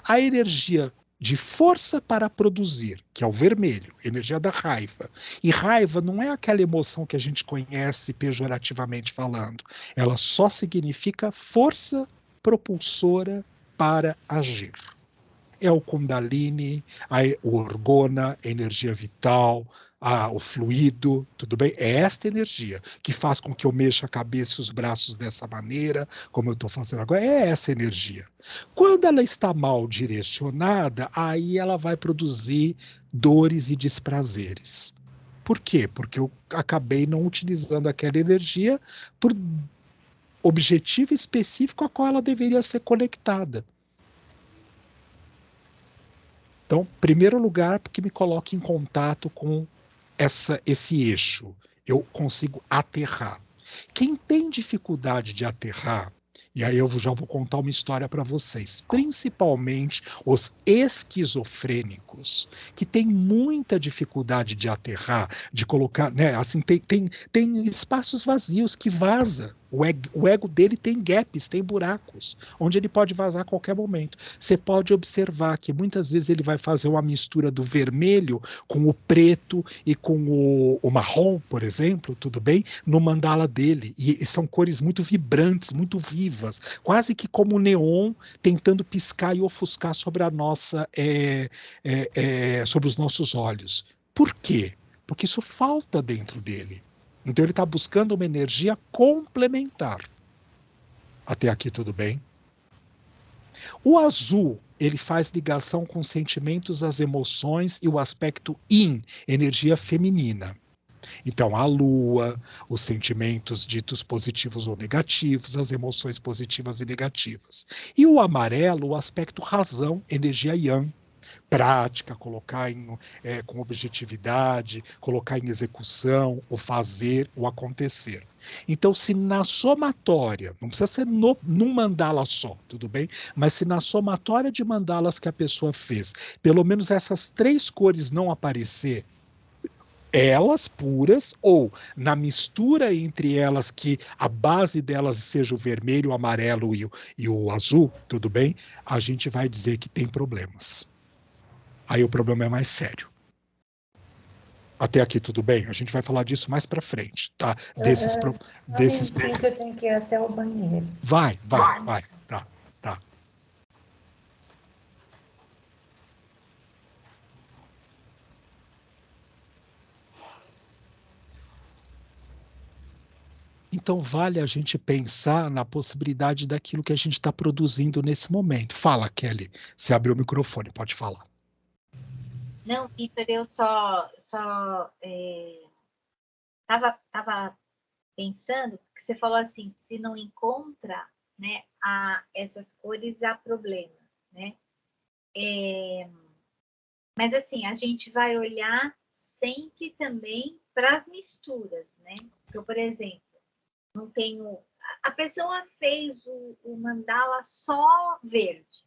A energia de força para produzir, que é o vermelho, energia da raiva. E raiva não é aquela emoção que a gente conhece pejorativamente falando. Ela só significa força propulsora para agir. É o Kundalini, o Orgona, a energia vital, o fluido, tudo bem? É esta energia que faz com que eu mexa a cabeça e os braços dessa maneira, como eu estou fazendo agora. É essa energia. Quando ela está mal direcionada, aí ela vai produzir dores e desprazeres. Por quê? Porque eu acabei não utilizando aquela energia por objetivo específico a qual ela deveria ser conectada. Então, primeiro lugar, porque me coloca em contato com esse eixo. Eu consigo aterrar. Quem tem dificuldade de aterrar, e aí eu já vou contar uma história para vocês, principalmente os esquizofrênicos, que têm muita dificuldade de aterrar, de colocar, né, assim, tem espaços vazios que vaza. O ego dele tem gaps, tem buracos, onde ele pode vazar a qualquer momento. Você pode observar que muitas vezes ele vai fazer uma mistura do vermelho com o preto e com o marrom, por exemplo, tudo bem? No mandala dele. E são cores muito vibrantes, muito vivas, quase que como neon, tentando piscar e ofuscar sobre a nossa, sobre os nossos olhos. Por quê? Porque isso falta dentro dele. Então ele está buscando uma energia complementar. Até aqui tudo bem? O azul, ele faz ligação com os sentimentos, as emoções e o aspecto yin, energia feminina. Então, a lua, os sentimentos ditos positivos ou negativos, as emoções positivas e negativas. E o amarelo, o aspecto razão, energia yang. Prática, colocar com objetividade, colocar em execução, o fazer, o acontecer. Então, se na somatória, não precisa ser num mandala só, tudo bem? Mas se na somatória de mandalas que a pessoa fez, pelo menos essas três cores não aparecer, elas puras, ou na mistura entre elas, que a base delas seja o vermelho, o amarelo e o azul, tudo bem? A gente vai dizer que tem problemas. Aí o problema é mais sério. Até aqui tudo bem? A gente vai falar disso mais para frente, tá? Desses eu tenho que ir até o banheiro. Vai. Tá. Então vale a gente pensar na possibilidade daquilo que a gente está produzindo nesse momento. Fala, Kelly. Você abriu o microfone, pode falar. Não, Vitor, eu só estava pensando que você falou assim, se não encontra, né, essas cores, há problema, né? Mas assim, a gente vai olhar sempre também para as misturas, né? Então, por exemplo, não tenho... A pessoa fez o mandala só verde.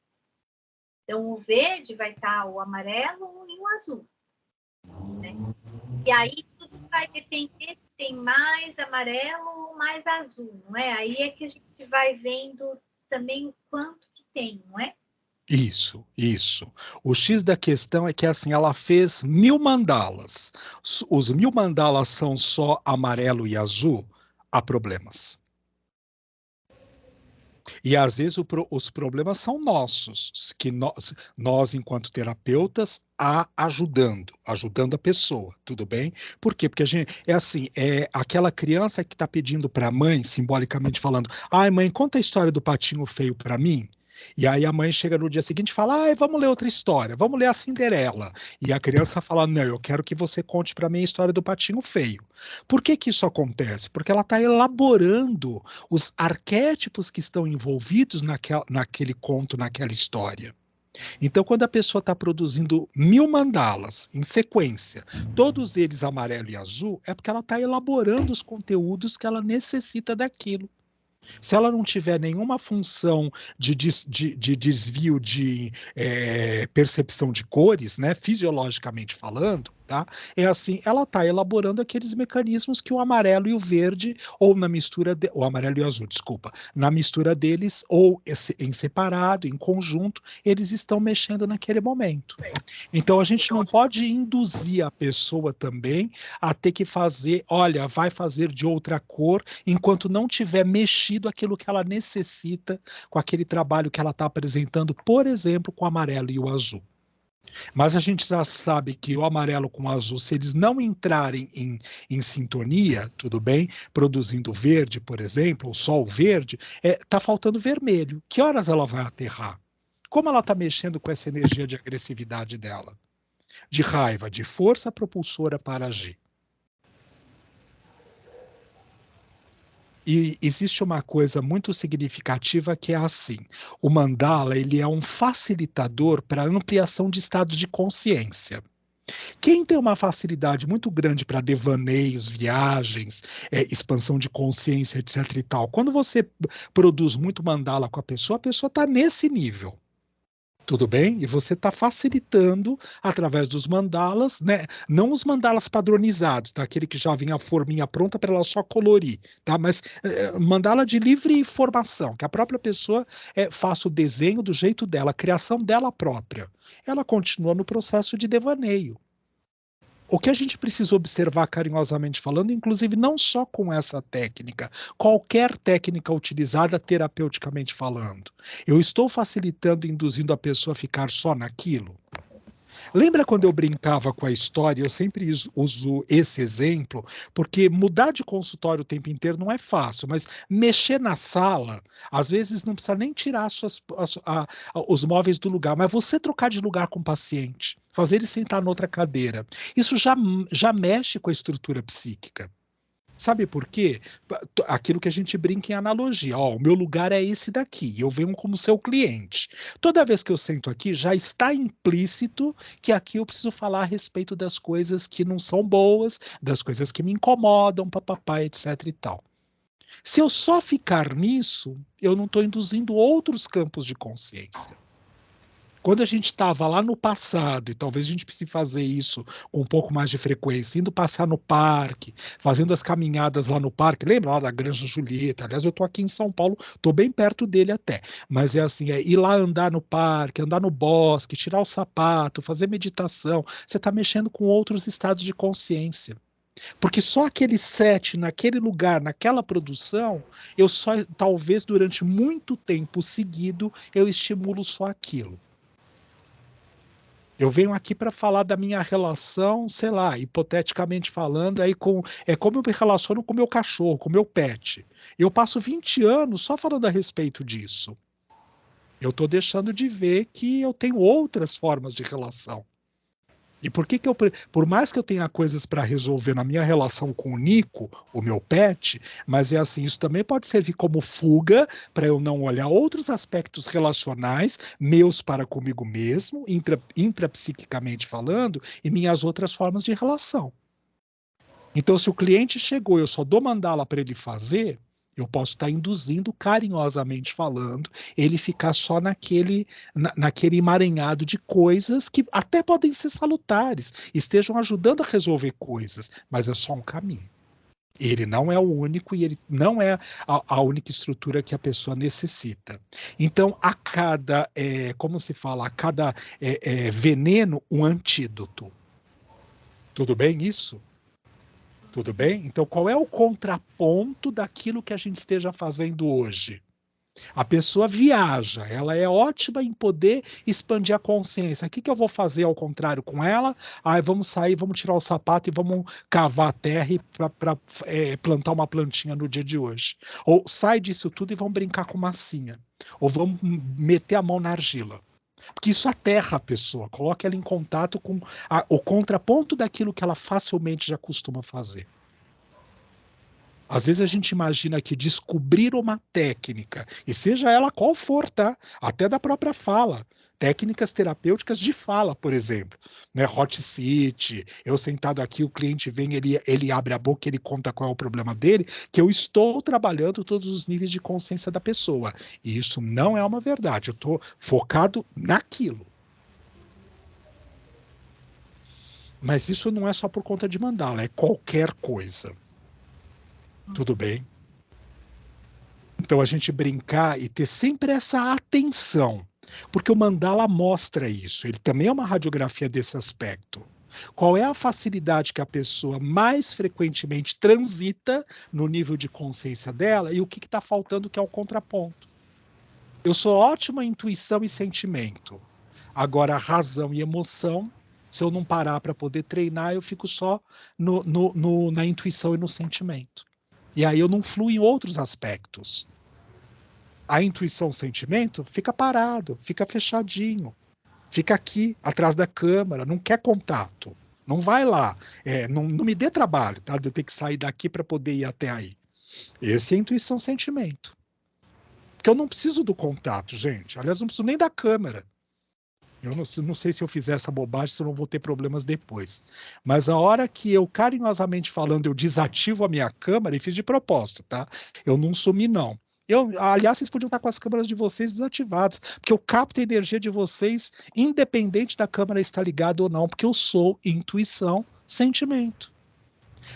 Então, o verde vai estar o amarelo e o azul, né? E aí, tudo vai depender se tem mais amarelo ou mais azul, não é? Aí é que a gente vai vendo também o quanto que tem, não é? Isso. O X da questão é que assim, ela fez 1000 mandalas. Os 1000 mandalas são só amarelo e azul, há problemas. E às vezes os problemas são nossos, que nós enquanto terapeutas, ajudando a pessoa, tudo bem? Por quê? Porque a gente, é assim, é aquela criança que está pedindo para a mãe, simbolicamente falando, ai mãe, conta a história do patinho feio para mim. E aí a mãe chega no dia seguinte e fala, ai, vamos ler outra história, vamos ler a Cinderela. E a criança fala, não, eu quero que você conte para mim a história do patinho feio. Por que que isso acontece? Porque ela está elaborando os arquétipos que estão envolvidos naquele conto, naquela história. Então, quando a pessoa está produzindo 1000 mandalas em sequência, todos eles amarelo e azul, é porque ela está elaborando os conteúdos que ela necessita daquilo. Se ela não tiver nenhuma função de desvio de percepção de cores, né, fisiologicamente falando, tá? É assim, ela está elaborando aqueles mecanismos que o amarelo e o verde, ou na mistura, o amarelo e o azul, desculpa, na mistura deles, ou em separado, em conjunto, eles estão mexendo naquele momento. Então, a gente não pode induzir a pessoa também a ter que fazer, olha, vai fazer de outra cor, enquanto não tiver mexido aquilo que ela necessita com aquele trabalho que ela está apresentando, por exemplo, com o amarelo e o azul. Mas a gente já sabe que o amarelo com o azul, se eles não entrarem em sintonia, tudo bem, produzindo verde, por exemplo, o sol verde, está faltando vermelho. Que horas ela vai aterrar? Como ela está mexendo com essa energia de agressividade dela? De raiva, de força propulsora para agir. E existe uma coisa muito significativa que é assim: o mandala ele é um facilitador para a ampliação de estados de consciência. Quem tem uma facilidade muito grande para devaneios, viagens, expansão de consciência, etc. e tal, quando você produz muito mandala com a pessoa está nesse nível. Tudo bem? E você está facilitando através dos mandalas, né? Não os mandalas padronizados, tá? Aquele que já vem a forminha pronta para ela só colorir, tá? Mas mandala de livre formação, que a própria pessoa faça o desenho do jeito dela, a criação dela própria. Ela continua no processo de devaneio. O que a gente precisa observar carinhosamente falando, inclusive não só com essa técnica, qualquer técnica utilizada terapeuticamente falando, eu estou facilitando, induzindo a pessoa a ficar só naquilo? Lembra quando eu brincava com a história? Eu sempre uso esse exemplo, porque mudar de consultório o tempo inteiro não é fácil, mas mexer na sala, às vezes não precisa nem tirar os móveis do lugar, mas você trocar de lugar com o paciente, fazer ele sentar noutra cadeira, isso já mexe com a estrutura psíquica. Sabe por quê? Aquilo que a gente brinca em analogia. Ó, o meu lugar é esse daqui, eu venho como seu cliente. Toda vez que eu sento aqui, já está implícito que aqui eu preciso falar a respeito das coisas que não são boas, das coisas que me incomodam, papapá, etc e tal. Se eu só ficar nisso, eu não estou induzindo outros campos de consciência. Quando a gente estava lá no passado, e talvez a gente precise fazer isso com um pouco mais de frequência, indo passear no parque, fazendo as caminhadas lá no parque, lembra lá da Granja Julieta? Aliás, eu estou aqui em São Paulo, estou bem perto dele até, mas é assim, ir lá andar no parque, andar no bosque, tirar o sapato, fazer meditação, você está mexendo com outros estados de consciência. Porque só aquele set, naquele lugar, naquela produção, eu só, talvez durante muito tempo seguido, eu estimulo só aquilo. Eu venho aqui para falar da minha relação, sei lá, hipoteticamente falando, aí como eu me relaciono com o meu cachorro, com o meu pet. Eu passo 20 anos só falando a respeito disso. Eu estou deixando de ver que eu tenho outras formas de relação. E por mais que eu tenha coisas para resolver na minha relação com o Nico, o meu pet, mas é assim, isso também pode servir como fuga para eu não olhar outros aspectos relacionais meus para comigo mesmo, intrapsiquicamente falando, e minhas outras formas de relação. Então, se o cliente chegou, eu só dou mandala para ele fazer, eu posso estar induzindo, carinhosamente falando, ele ficar só naquele emaranhado de coisas que até podem ser salutares, estejam ajudando a resolver coisas, mas é só um caminho. Ele não é o único e ele não é a única estrutura que a pessoa necessita. Então, a cada, como se fala, a cada veneno, um antídoto. Tudo bem isso? Tudo bem? Então, qual é o contraponto daquilo que a gente esteja fazendo hoje? A pessoa viaja, ela é ótima em poder expandir a consciência. O que eu vou fazer ao contrário com ela? Vamos sair, vamos tirar o sapato e vamos cavar a terra para plantar uma plantinha no dia de hoje. Ou sai disso tudo e vamos brincar com massinha. Ou vamos meter a mão na argila. Porque isso aterra a pessoa, coloca ela em contato com o contraponto daquilo que ela facilmente já costuma fazer. Às vezes a gente imagina que descobrir uma técnica, e seja ela qual for, tá? Até da própria fala, técnicas terapêuticas de fala, por exemplo, né? Hot seat, eu sentado aqui, o cliente vem, ele abre a boca, ele conta qual é o problema dele, que eu estou trabalhando todos os níveis de consciência da pessoa. E isso não é uma verdade, eu estou focado naquilo. Mas isso não é só por conta de mandala, é qualquer coisa. Tudo bem? Então a gente brincar e ter sempre essa atenção, porque o mandala mostra isso, ele também é uma radiografia desse aspecto. Qual é a facilidade que a pessoa mais frequentemente transita no nível de consciência dela e o que está faltando, que é o contraponto. Eu sou ótima em intuição e sentimento. Agora, razão e emoção, se eu não parar para poder treinar, eu fico só na intuição e no sentimento. E aí eu não fluo em outros aspectos. A intuição, o sentimento, fica parado, fica fechadinho, fica aqui, atrás da câmera, não quer contato, não vai lá, não me dê trabalho, tá? De eu ter que sair daqui para poder ir até aí. Esse é a intuição, sentimento. Porque eu não preciso do contato, gente. Aliás, não preciso nem da câmera. Eu não sei se eu fizer essa bobagem, se eu não vou ter problemas depois. Mas a hora que eu, carinhosamente falando, eu desativo a minha câmera, e fiz de propósito, tá? Eu não sumi, não. Aliás, vocês podiam estar com as câmeras de vocês desativadas, porque eu capto a energia de vocês, independente da câmera estar ligada ou não, porque eu sou intuição, sentimento.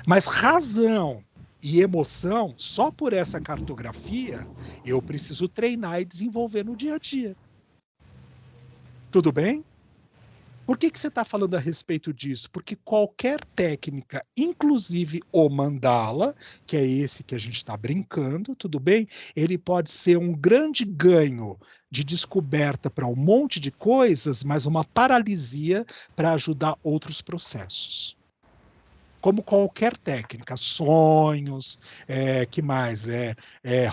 Mas razão e emoção, só por essa cartografia, eu preciso treinar e desenvolver no dia a dia. Tudo bem? Por que você está falando a respeito disso? Porque qualquer técnica, inclusive o mandala, que é esse que a gente está brincando, tudo bem? Ele pode ser um grande ganho de descoberta para um monte de coisas, mas uma paralisia para ajudar outros processos. Como qualquer técnica, sonhos, que mais?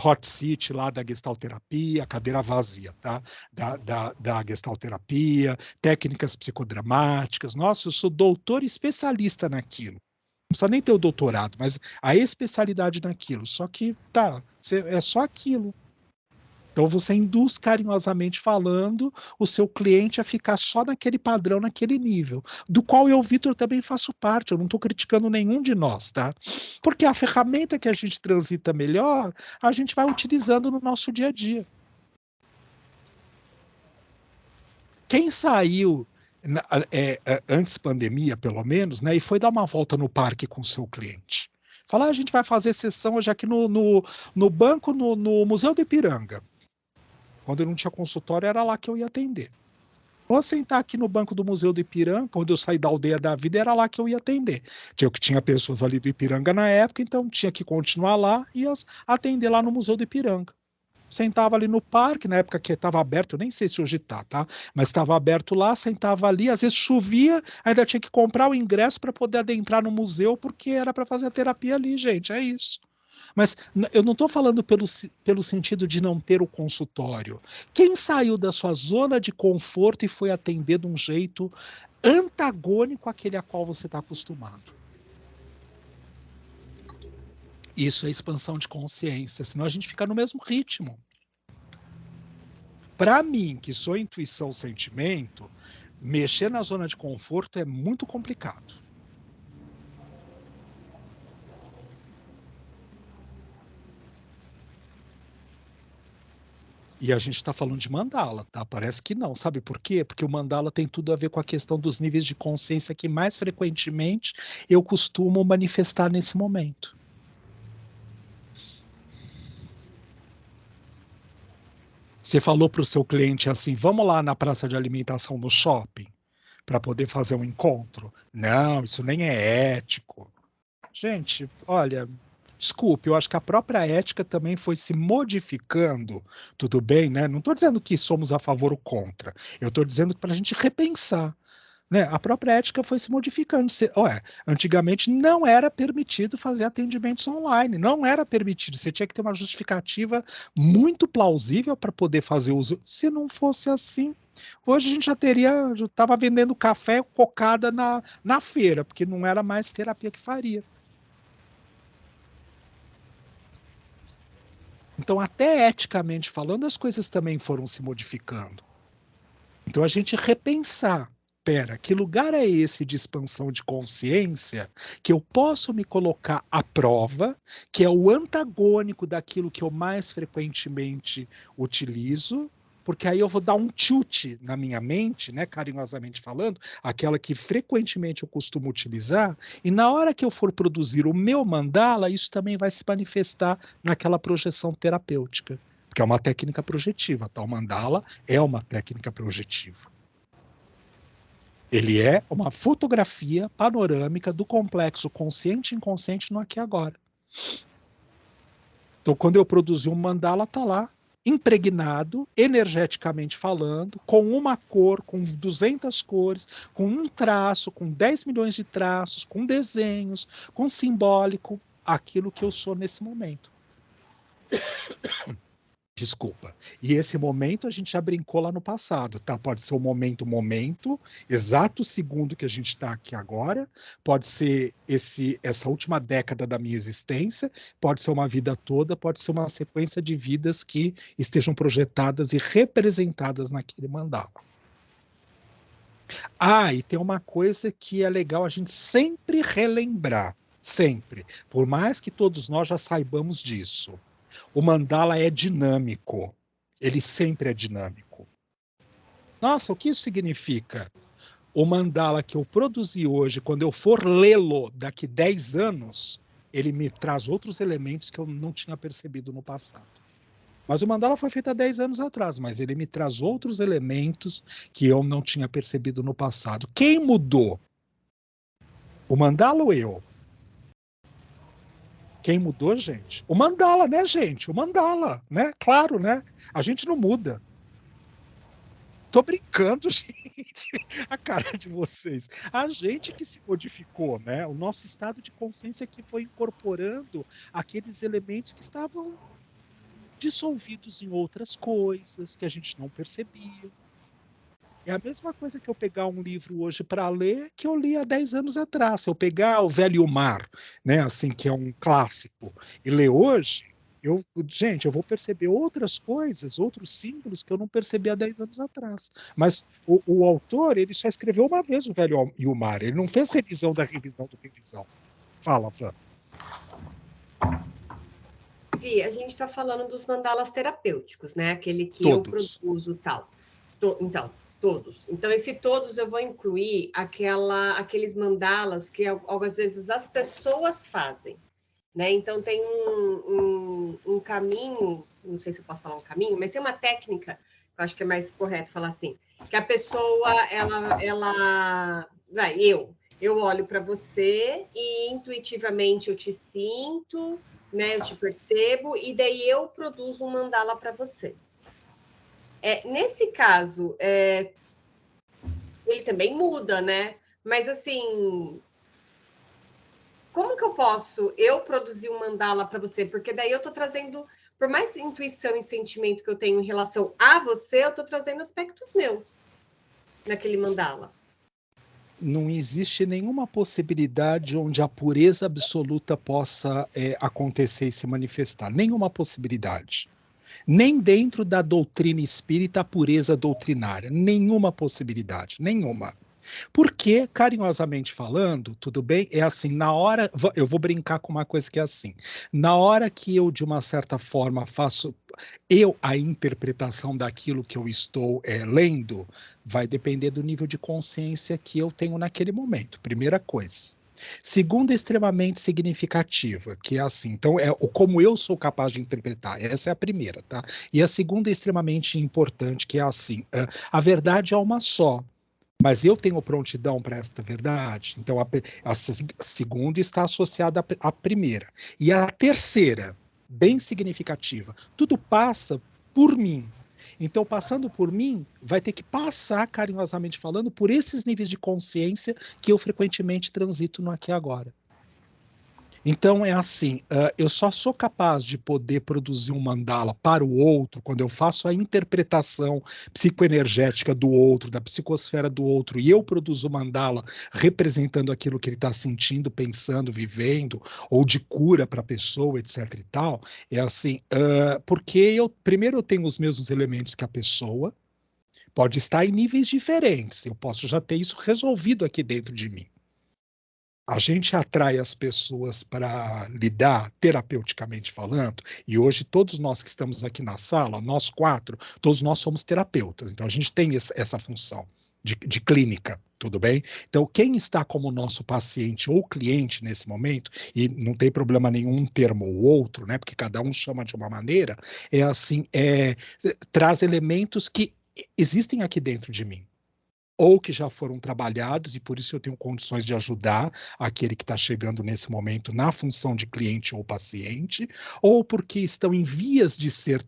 Hot seat lá da gestalterapia, cadeira vazia, tá? Da gestalterapia, técnicas psicodramáticas. Nossa, eu sou doutor especialista naquilo. Não precisa nem ter o doutorado, mas a especialidade naquilo. Só que, tá, é só aquilo. Então você induz, carinhosamente falando, o seu cliente a ficar só naquele padrão, naquele nível, do qual eu, Vitor, também faço parte. Eu não estou criticando nenhum de nós, tá? Porque a ferramenta que a gente transita melhor, a gente vai utilizando no nosso dia a dia. Quem saiu antes pandemia, pelo menos, né, e foi dar uma volta no parque com o seu cliente? Falar, a gente vai fazer sessão hoje aqui no banco, no Museu do Ipiranga. Quando eu não tinha consultório, era lá que eu ia atender. Vou sentar aqui no banco do Museu do Ipiranga, quando eu saí da Aldeia da Vida, era lá que eu ia atender. Eu que tinha pessoas ali do Ipiranga na época, então tinha que continuar lá e atender lá no Museu do Ipiranga. Sentava ali no parque, na época que estava aberto, eu nem sei se hoje está, tá? Mas estava aberto lá, sentava ali, às vezes chovia, ainda tinha que comprar o ingresso para poder adentrar no museu, porque era para fazer a terapia ali, gente, é isso. Mas eu não estou falando pelo sentido de não ter o consultório. Quem saiu da sua zona de conforto e foi atender de um jeito antagônico àquele a qual você está acostumado? Isso é expansão de consciência, senão a gente fica no mesmo ritmo. Para mim, que sou intuição, sentimento, mexer na zona de conforto é muito complicado. E a gente está falando de mandala, tá? Parece que não. Sabe por quê? Porque o mandala tem tudo a ver com a questão dos níveis de consciência que mais frequentemente eu costumo manifestar nesse momento. Você falou para o seu cliente assim, vamos lá na praça de alimentação no shopping para poder fazer um encontro? Não, isso nem é ético. Gente, olha, desculpe, eu acho que a própria ética também foi se modificando, tudo bem, né? Não estou dizendo que somos a favor ou contra, eu estou dizendo para a gente repensar, né? A própria ética foi se modificando. Antigamente não era permitido fazer atendimentos online, não era permitido, você tinha que ter uma justificativa muito plausível para poder fazer uso. Se não fosse assim, hoje a gente já estava vendendo café cocada na feira, porque não era mais terapia que faria. Então, até eticamente falando, as coisas também foram se modificando. Então, a gente repensar, pera, que lugar é esse de expansão de consciência que eu posso me colocar à prova, que é o antagônico daquilo que eu mais frequentemente utilizo, porque aí eu vou dar um tilt na minha mente, né, carinhosamente falando, aquela que frequentemente eu costumo utilizar, e na hora que eu for produzir o meu mandala, isso também vai se manifestar naquela projeção terapêutica, porque é uma técnica projetiva, tá? O mandala é uma técnica projetiva. Ele é uma fotografia panorâmica do complexo consciente e inconsciente no aqui e agora. Então, quando eu produzi um mandala, está lá, impregnado, energeticamente falando, com uma cor, com 200 cores, com um traço, com 10 milhões de traços, com desenhos, com simbólico, aquilo que eu sou nesse momento. Desculpa. E esse momento a gente já brincou lá no passado, tá? Pode ser o momento, exato segundo que a gente está aqui agora, pode ser essa última década da minha existência, pode ser uma vida toda, pode ser uma sequência de vidas que estejam projetadas e representadas naquele mandala. Ah, e tem uma coisa que é legal a gente sempre relembrar, sempre, por mais que todos nós já saibamos disso. O mandala é dinâmico. Ele sempre é dinâmico. Nossa, o que isso significa? O mandala que eu produzi hoje, quando eu for lê-lo daqui 10 anos, ele me traz outros elementos que eu não tinha percebido no passado. Mas o mandala foi feito há 10 anos atrás, mas ele me traz outros elementos que eu não tinha percebido no passado. Quem mudou? O mandala ou eu? Quem mudou, gente? O mandala, né, gente? O mandala, né? Claro, né? A gente não muda. Tô brincando, gente. A cara de vocês. A gente que se modificou, né? O nosso estado de consciência que foi incorporando aqueles elementos que estavam dissolvidos em outras coisas que a gente não percebia. É a mesma coisa que eu pegar um livro hoje para ler que eu li há 10 anos atrás. Se eu pegar O Velho e o Mar, né, assim, que é um clássico, e ler hoje, gente, eu vou perceber outras coisas, outros símbolos que eu não percebi há 10 anos atrás. Mas o autor, ele só escreveu uma vez O Velho e o Mar. Ele não fez revisão da revisão da revisão. Fala, Fran. Vi, a gente está falando dos mandalas terapêuticos, né? Aquele que Todos. eu produzo tal. Então, todos. Então, esse todos eu vou incluir aqueles mandalas que algumas vezes as pessoas fazem, né? Então, tem um caminho, não sei se eu posso falar um caminho, mas tem uma técnica, eu acho que é mais correto falar assim, que a pessoa, eu olho para você e intuitivamente eu te sinto, né? Eu te percebo e daí eu produzo um mandala para você. Nesse caso, ele também muda, né? Mas, assim, como que eu posso produzir um mandala para você? Porque daí eu estou trazendo, por mais intuição e sentimento que eu tenho em relação a você, eu estou trazendo aspectos meus naquele mandala. Não existe nenhuma possibilidade onde a pureza absoluta possa acontecer e se manifestar. Nenhuma possibilidade. Nem dentro da doutrina espírita a pureza doutrinária. Nenhuma possibilidade. Nenhuma. Porque, carinhosamente falando, tudo bem? É assim, na hora... Eu vou brincar com uma coisa que é assim. Na hora que eu, de uma certa forma, faço a interpretação daquilo que eu estou lendo, vai depender do nível de consciência que eu tenho naquele momento. Primeira coisa. Segunda, extremamente significativa, que é assim, então como eu sou capaz de interpretar, essa é a primeira, tá? E a segunda é extremamente importante, que é assim, a verdade é uma só, mas eu tenho prontidão para esta verdade? Então, a segunda está associada à primeira. E a terceira, bem significativa, tudo passa por mim. Então, passando por mim, vai ter que passar, carinhosamente falando, por esses níveis de consciência que eu frequentemente transito no aqui e agora. Então é assim, eu só sou capaz de poder produzir um mandala para o outro quando eu faço a interpretação psicoenergética do outro, da psicosfera do outro, e eu produzo o mandala representando aquilo que ele está sentindo, pensando, vivendo, ou de cura para a pessoa, etc e tal. É assim, porque primeiro eu tenho os mesmos elementos que a pessoa, pode estar em níveis diferentes, eu posso já ter isso resolvido aqui dentro de mim. A gente atrai as pessoas para lidar, terapeuticamente falando, e hoje todos nós que estamos aqui na sala, nós 4, todos nós somos terapeutas, então a gente tem essa função de clínica, tudo bem? Então, quem está como nosso paciente ou cliente nesse momento, e não tem problema nenhum um termo ou outro, né? Porque cada um chama de uma maneira, é assim, traz elementos que existem aqui dentro de mim, ou que já foram trabalhados, e por isso eu tenho condições de ajudar aquele que está chegando nesse momento na função de cliente ou paciente, ou porque estão em vias de ser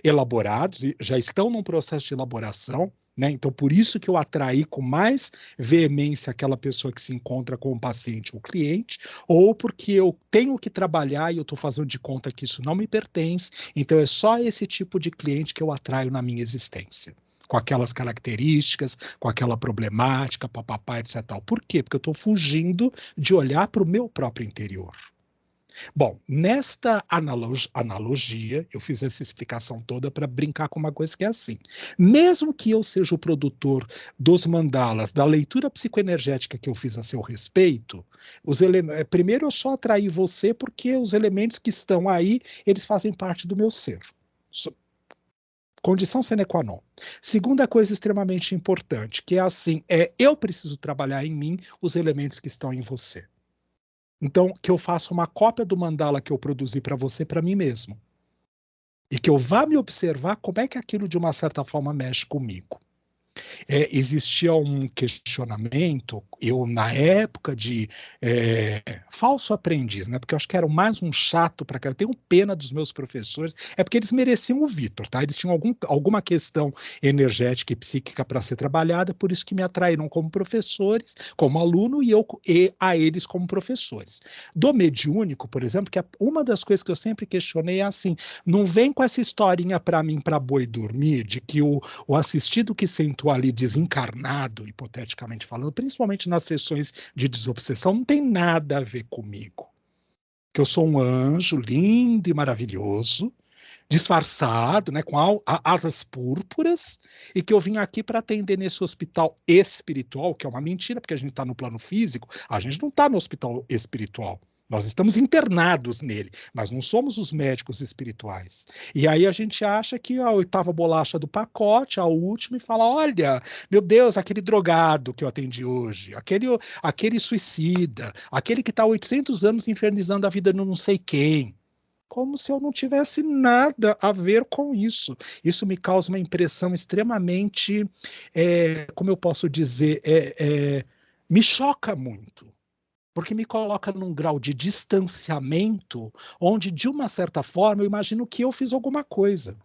elaborados, e já estão num processo de elaboração, né? Então, por isso que eu atraí com mais veemência aquela pessoa que se encontra com o paciente ou cliente, ou porque eu tenho que trabalhar e eu estou fazendo de conta que isso não me pertence, então é só esse tipo de cliente que eu atraio na minha existência, com aquelas características, com aquela problemática, papapá, etc. Por quê? Porque eu estou fugindo de olhar para o meu próprio interior. Bom, nesta analogia, eu fiz essa explicação toda para brincar com uma coisa que é assim. Mesmo que eu seja o produtor dos mandalas, da leitura psicoenergética que eu fiz a seu respeito, primeiro eu só atraí você porque os elementos que estão aí, eles fazem parte do meu ser. Condição sine qua non. Segunda coisa extremamente importante, que é assim, eu preciso trabalhar em mim os elementos que estão em você. Então, que eu faça uma cópia do mandala que eu produzi para você, para mim mesmo. E que eu vá me observar como é que aquilo, de uma certa forma, mexe comigo. Existia um questionamento, eu na época de falso aprendiz, né? Porque eu acho que era mais um chato para cá. Eu tenho pena dos meus professores, porque eles mereciam o Vitor, tá? Eles tinham alguma questão energética e psíquica para ser trabalhada, por isso que me atraíram como professores, como aluno, e a eles como professores. Do mediúnico, por exemplo, que uma das coisas que eu sempre questionei é assim, não vem com essa historinha para mim, para boi dormir, de que o assistido que sentou ali desencarnado, hipoteticamente falando, principalmente nas sessões de desobsessão, não tem nada a ver comigo. Que eu sou um anjo lindo e maravilhoso, disfarçado, né, com asas púrpuras, e que eu vim aqui para atender nesse hospital espiritual, que é uma mentira, porque a gente está no plano físico, a gente não está no hospital espiritual. Nós estamos internados nele, mas não somos os médicos espirituais. E aí a gente acha que a 8ª bolacha do pacote, a última, e fala, olha, meu Deus, aquele drogado que eu atendi hoje, aquele suicida, aquele que está há 800 anos infernizando a vida de não sei quem. Como se eu não tivesse nada a ver com isso. Isso me causa uma impressão extremamente, como eu posso dizer, me choca muito. Porque me coloca num grau de distanciamento, onde, de uma certa forma, eu imagino que eu fiz alguma coisa.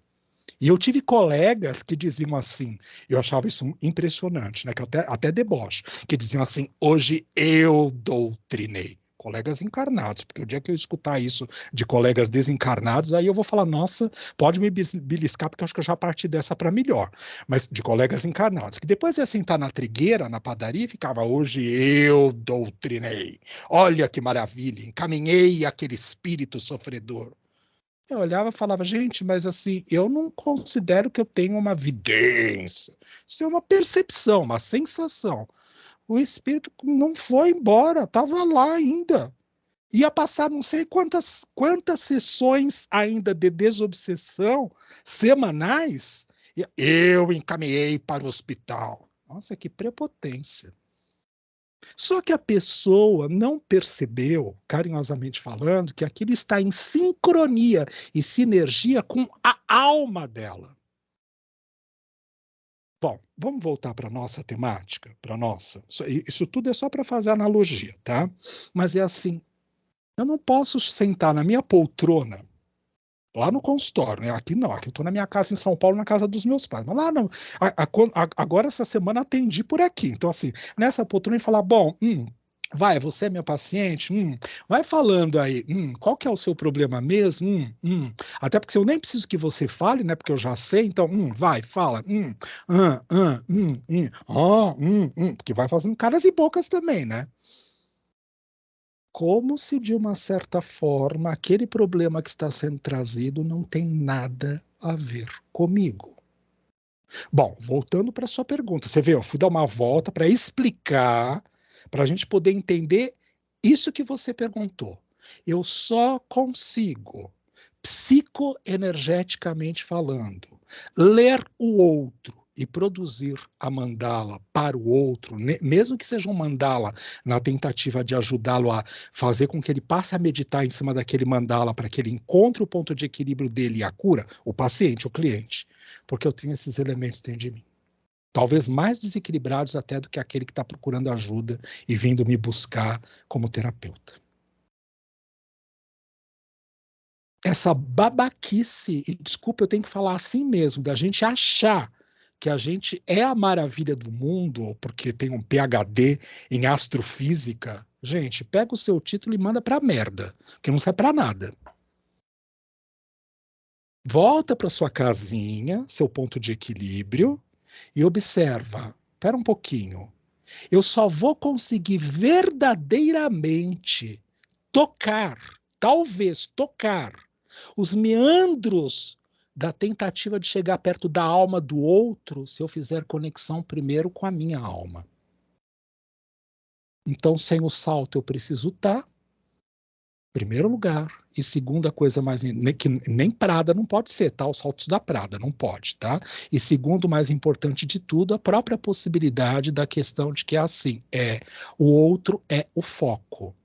E eu tive colegas que diziam assim, eu achava isso impressionante, né, que eu até deboche, que diziam assim, hoje eu doutrinei. Colegas encarnados, porque o dia que eu escutar isso de colegas desencarnados, aí eu vou falar, nossa, pode me beliscar, porque eu acho que eu já parti dessa para melhor. Mas de colegas encarnados, que depois ia sentar na trigueira, na padaria, e ficava, hoje eu doutrinei. Olha que maravilha, encaminhei aquele espírito sofredor. Eu olhava e falava, gente, mas assim, eu não considero que eu tenho uma vidência. Isso é uma percepção, uma sensação. O espírito não foi embora, estava lá ainda. Ia passar não sei quantas sessões ainda de desobsessão semanais. Eu encaminhei para o hospital. Nossa, que prepotência. Só que a pessoa não percebeu, carinhosamente falando, que aquilo está em sincronia e sinergia com a alma dela. Bom, vamos voltar para a nossa temática, para nossa. Isso tudo é só para fazer analogia, tá? Mas é assim, eu não posso sentar na minha poltrona, lá no consultório, né? Aqui não, aqui eu estou na minha casa em São Paulo, na casa dos meus pais. Mas lá não. Agora, essa semana, atendi por aqui. Então, assim, nessa poltrona e falar, bom, Vai, você é meu paciente? Vai falando aí. Qual que é o seu problema mesmo? Até porque eu nem preciso que você fale, né? Porque eu já sei. Então, vai, fala. Porque vai fazendo caras e bocas também, né? Como se, de uma certa forma, aquele problema que está sendo trazido não tem nada a ver comigo. Bom, voltando para a sua pergunta, você vê, eu fui dar uma volta para explicar, para a gente poder entender isso que você perguntou. Eu só consigo, psicoenergeticamente falando, ler o outro e produzir a mandala para o outro, mesmo que seja um mandala na tentativa de ajudá-lo a fazer com que ele passe a meditar em cima daquele mandala para que ele encontre o ponto de equilíbrio dele e a cura, o paciente, o cliente, porque eu tenho esses elementos dentro de mim. Talvez mais desequilibrados até do que aquele que está procurando ajuda e vindo me buscar como terapeuta. Essa babaquice, e desculpa, eu tenho que falar assim mesmo, da gente achar que a gente é a maravilha do mundo, porque tem um PhD em astrofísica, gente, pega o seu título e manda pra merda, que não serve pra nada. Volta para sua casinha, seu ponto de equilíbrio, e observa, espera um pouquinho, eu só vou conseguir verdadeiramente tocar, talvez tocar, os meandros da tentativa de chegar perto da alma do outro se eu fizer conexão primeiro com a minha alma. Então, sem o salto, eu preciso estar, primeiro lugar. E segunda coisa mais... que nem Prada não pode ser, tá? Os saltos da Prada, não pode, tá? E segundo, mais importante de tudo, a própria possibilidade da questão de que é assim, o outro é o foco.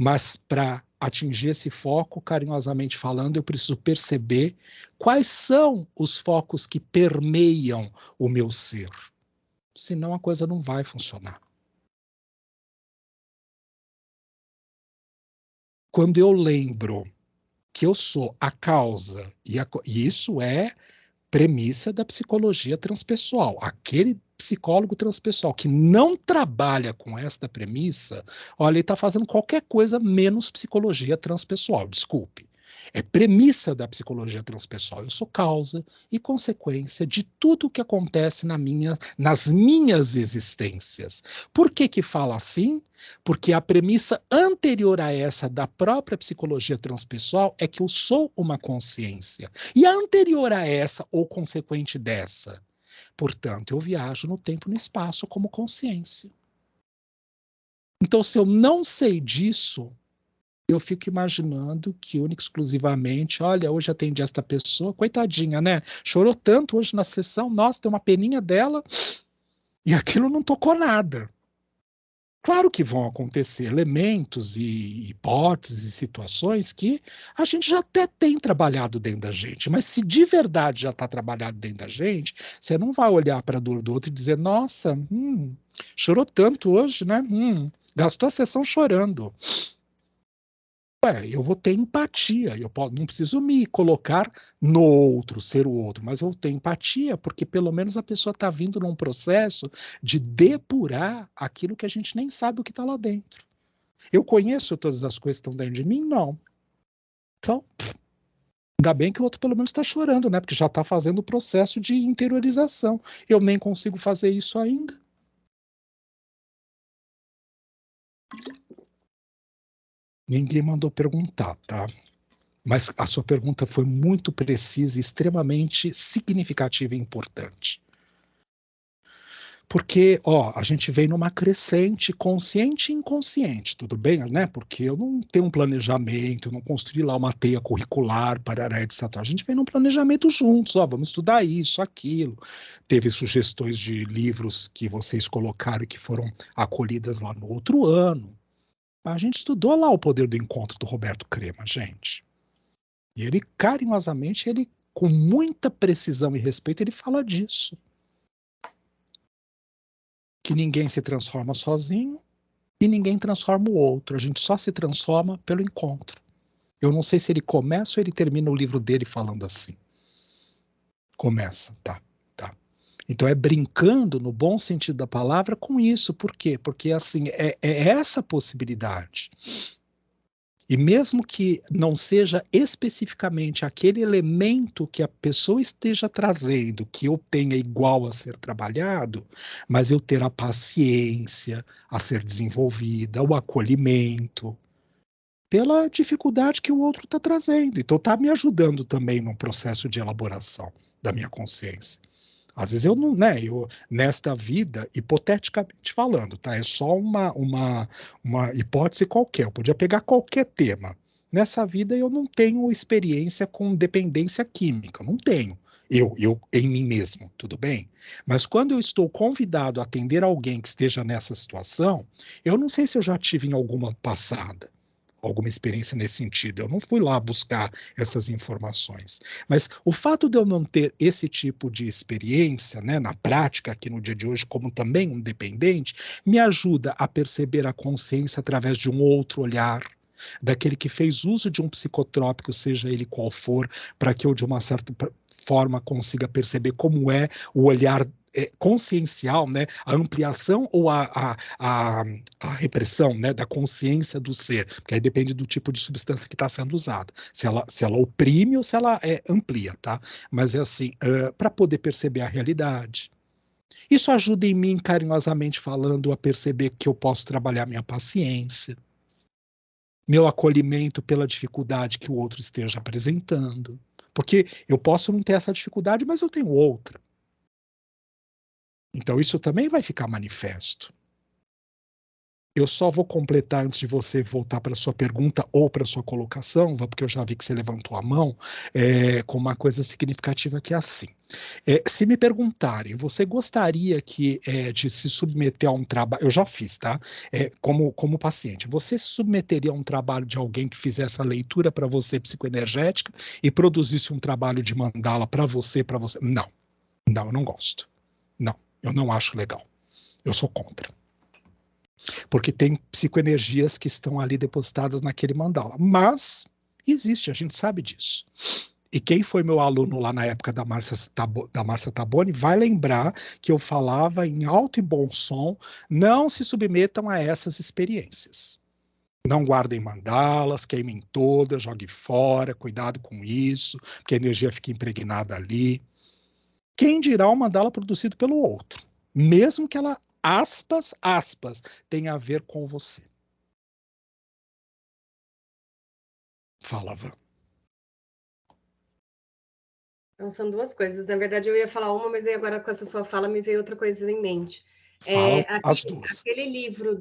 Mas para atingir esse foco, carinhosamente falando, eu preciso perceber quais são os focos que permeiam o meu ser. Senão a coisa não vai funcionar. Quando eu lembro que eu sou a causa, e isso é premissa da psicologia transpessoal. Aquele psicólogo transpessoal que não trabalha com esta premissa, olha, ele está fazendo qualquer coisa menos psicologia transpessoal, desculpe. É premissa da psicologia transpessoal. Eu sou causa e consequência de tudo o que acontece nas minhas existências. Por que fala assim? Porque a premissa anterior a essa da própria psicologia transpessoal é que eu sou uma consciência. E a anterior a essa, ou consequente dessa? Portanto, eu viajo no tempo e no espaço como consciência. Então, se eu não sei disso, eu fico imaginando que única e exclusivamente, olha, hoje atendi esta pessoa, coitadinha, né? Chorou tanto hoje na sessão, nossa, tem uma peninha dela, e aquilo não tocou nada. Claro que vão acontecer elementos e hipóteses e situações que a gente já até tem trabalhado dentro da gente, mas se de verdade já está trabalhado dentro da gente, você não vai olhar para a dor do outro e dizer, nossa, chorou tanto hoje, né? Gastou a sessão chorando. Eu vou ter empatia, não preciso me colocar no outro, ser o outro, mas eu vou ter empatia, porque pelo menos a pessoa está vindo num processo de depurar aquilo que a gente nem sabe o que está lá dentro. Eu conheço todas as coisas que estão dentro de mim? Não. Então, ainda bem que o outro pelo menos está chorando, né? Porque já está fazendo o processo de interiorização. Eu nem consigo fazer isso ainda. Ninguém mandou perguntar, tá? Mas a sua pergunta foi muito precisa e extremamente significativa e importante. Porque, a gente vem numa crescente consciente e inconsciente, tudo bem, né? Porque eu não tenho um planejamento, eu não construí lá uma teia curricular, parará, etc. A gente vem num planejamento juntos, vamos estudar isso, aquilo. Teve sugestões de livros que vocês colocaram e que foram acolhidas lá no outro ano. A gente estudou lá o Poder do Encontro do Roberto Crema, gente. E ele, carinhosamente, com muita precisão e respeito, ele fala disso. Que ninguém se transforma sozinho e ninguém transforma o outro. A gente só se transforma pelo encontro. Eu não sei se ele começa ou ele termina o livro dele falando assim. Começa, tá. Então é brincando, no bom sentido da palavra, com isso. Por quê? Porque assim, é essa possibilidade. E mesmo que não seja especificamente aquele elemento que a pessoa esteja trazendo, que eu tenha igual a ser trabalhado, mas eu ter a paciência a ser desenvolvida, o acolhimento, pela dificuldade que o outro está trazendo. Então está me ajudando também no processo de elaboração da minha consciência. Às vezes eu não, né? Nesta vida, hipoteticamente falando, tá? É só uma hipótese qualquer. Eu podia pegar qualquer tema. Nessa vida eu não tenho experiência com dependência química, não tenho. Eu em mim mesmo, tudo bem? Mas quando eu estou convidado a atender alguém que esteja nessa situação, eu não sei se eu já tive em alguma passada alguma experiência nesse sentido. Eu não fui lá buscar essas informações. Mas o fato de eu não ter esse tipo de experiência, né, na prática, aqui no dia de hoje, como também um dependente, me ajuda a perceber a consciência através de um outro olhar, daquele que fez uso de um psicotrópico, seja ele qual for, para que eu, de uma certa forma, consiga perceber como é o olhar consciencial, né, a ampliação ou a repressão, né, da consciência do ser, porque aí depende do tipo de substância que está sendo usada, se ela oprime ou se ela amplia, tá? Mas é assim, para poder perceber a realidade. Isso ajuda em mim, carinhosamente falando, a perceber que eu posso trabalhar minha paciência, meu acolhimento pela dificuldade que o outro esteja apresentando, porque eu posso não ter essa dificuldade, mas eu tenho outra. Então, isso também vai ficar manifesto. Eu só vou completar antes de você voltar para a sua pergunta ou para a sua colocação, porque eu já vi que você levantou a mão, com uma coisa significativa que é assim. Se me perguntarem, você gostaria de se submeter a um trabalho, eu já fiz, tá? Como paciente, você se submeteria a um trabalho de alguém que fizesse a leitura para você psicoenergética e produzisse um trabalho de mandala para você? Não, eu não gosto. Não, eu não acho legal. Eu sou contra. Porque tem psicoenergias que estão ali depositadas naquele mandala. Mas existe, a gente sabe disso. E quem foi meu aluno lá na época da Márcia Taboni vai lembrar que eu falava em alto e bom som, não se submetam a essas experiências. Não guardem mandalas, queimem todas, joguem fora, cuidado com isso, porque a energia fica impregnada ali. Quem dirá o mandala produzido pelo outro? Mesmo que ela, aspas, tenha a ver com você. Fala, Van. Então, são duas coisas. Na verdade, eu ia falar uma, mas aí agora com essa sua fala me veio outra coisa em mente. Fala as duas. Aquele livro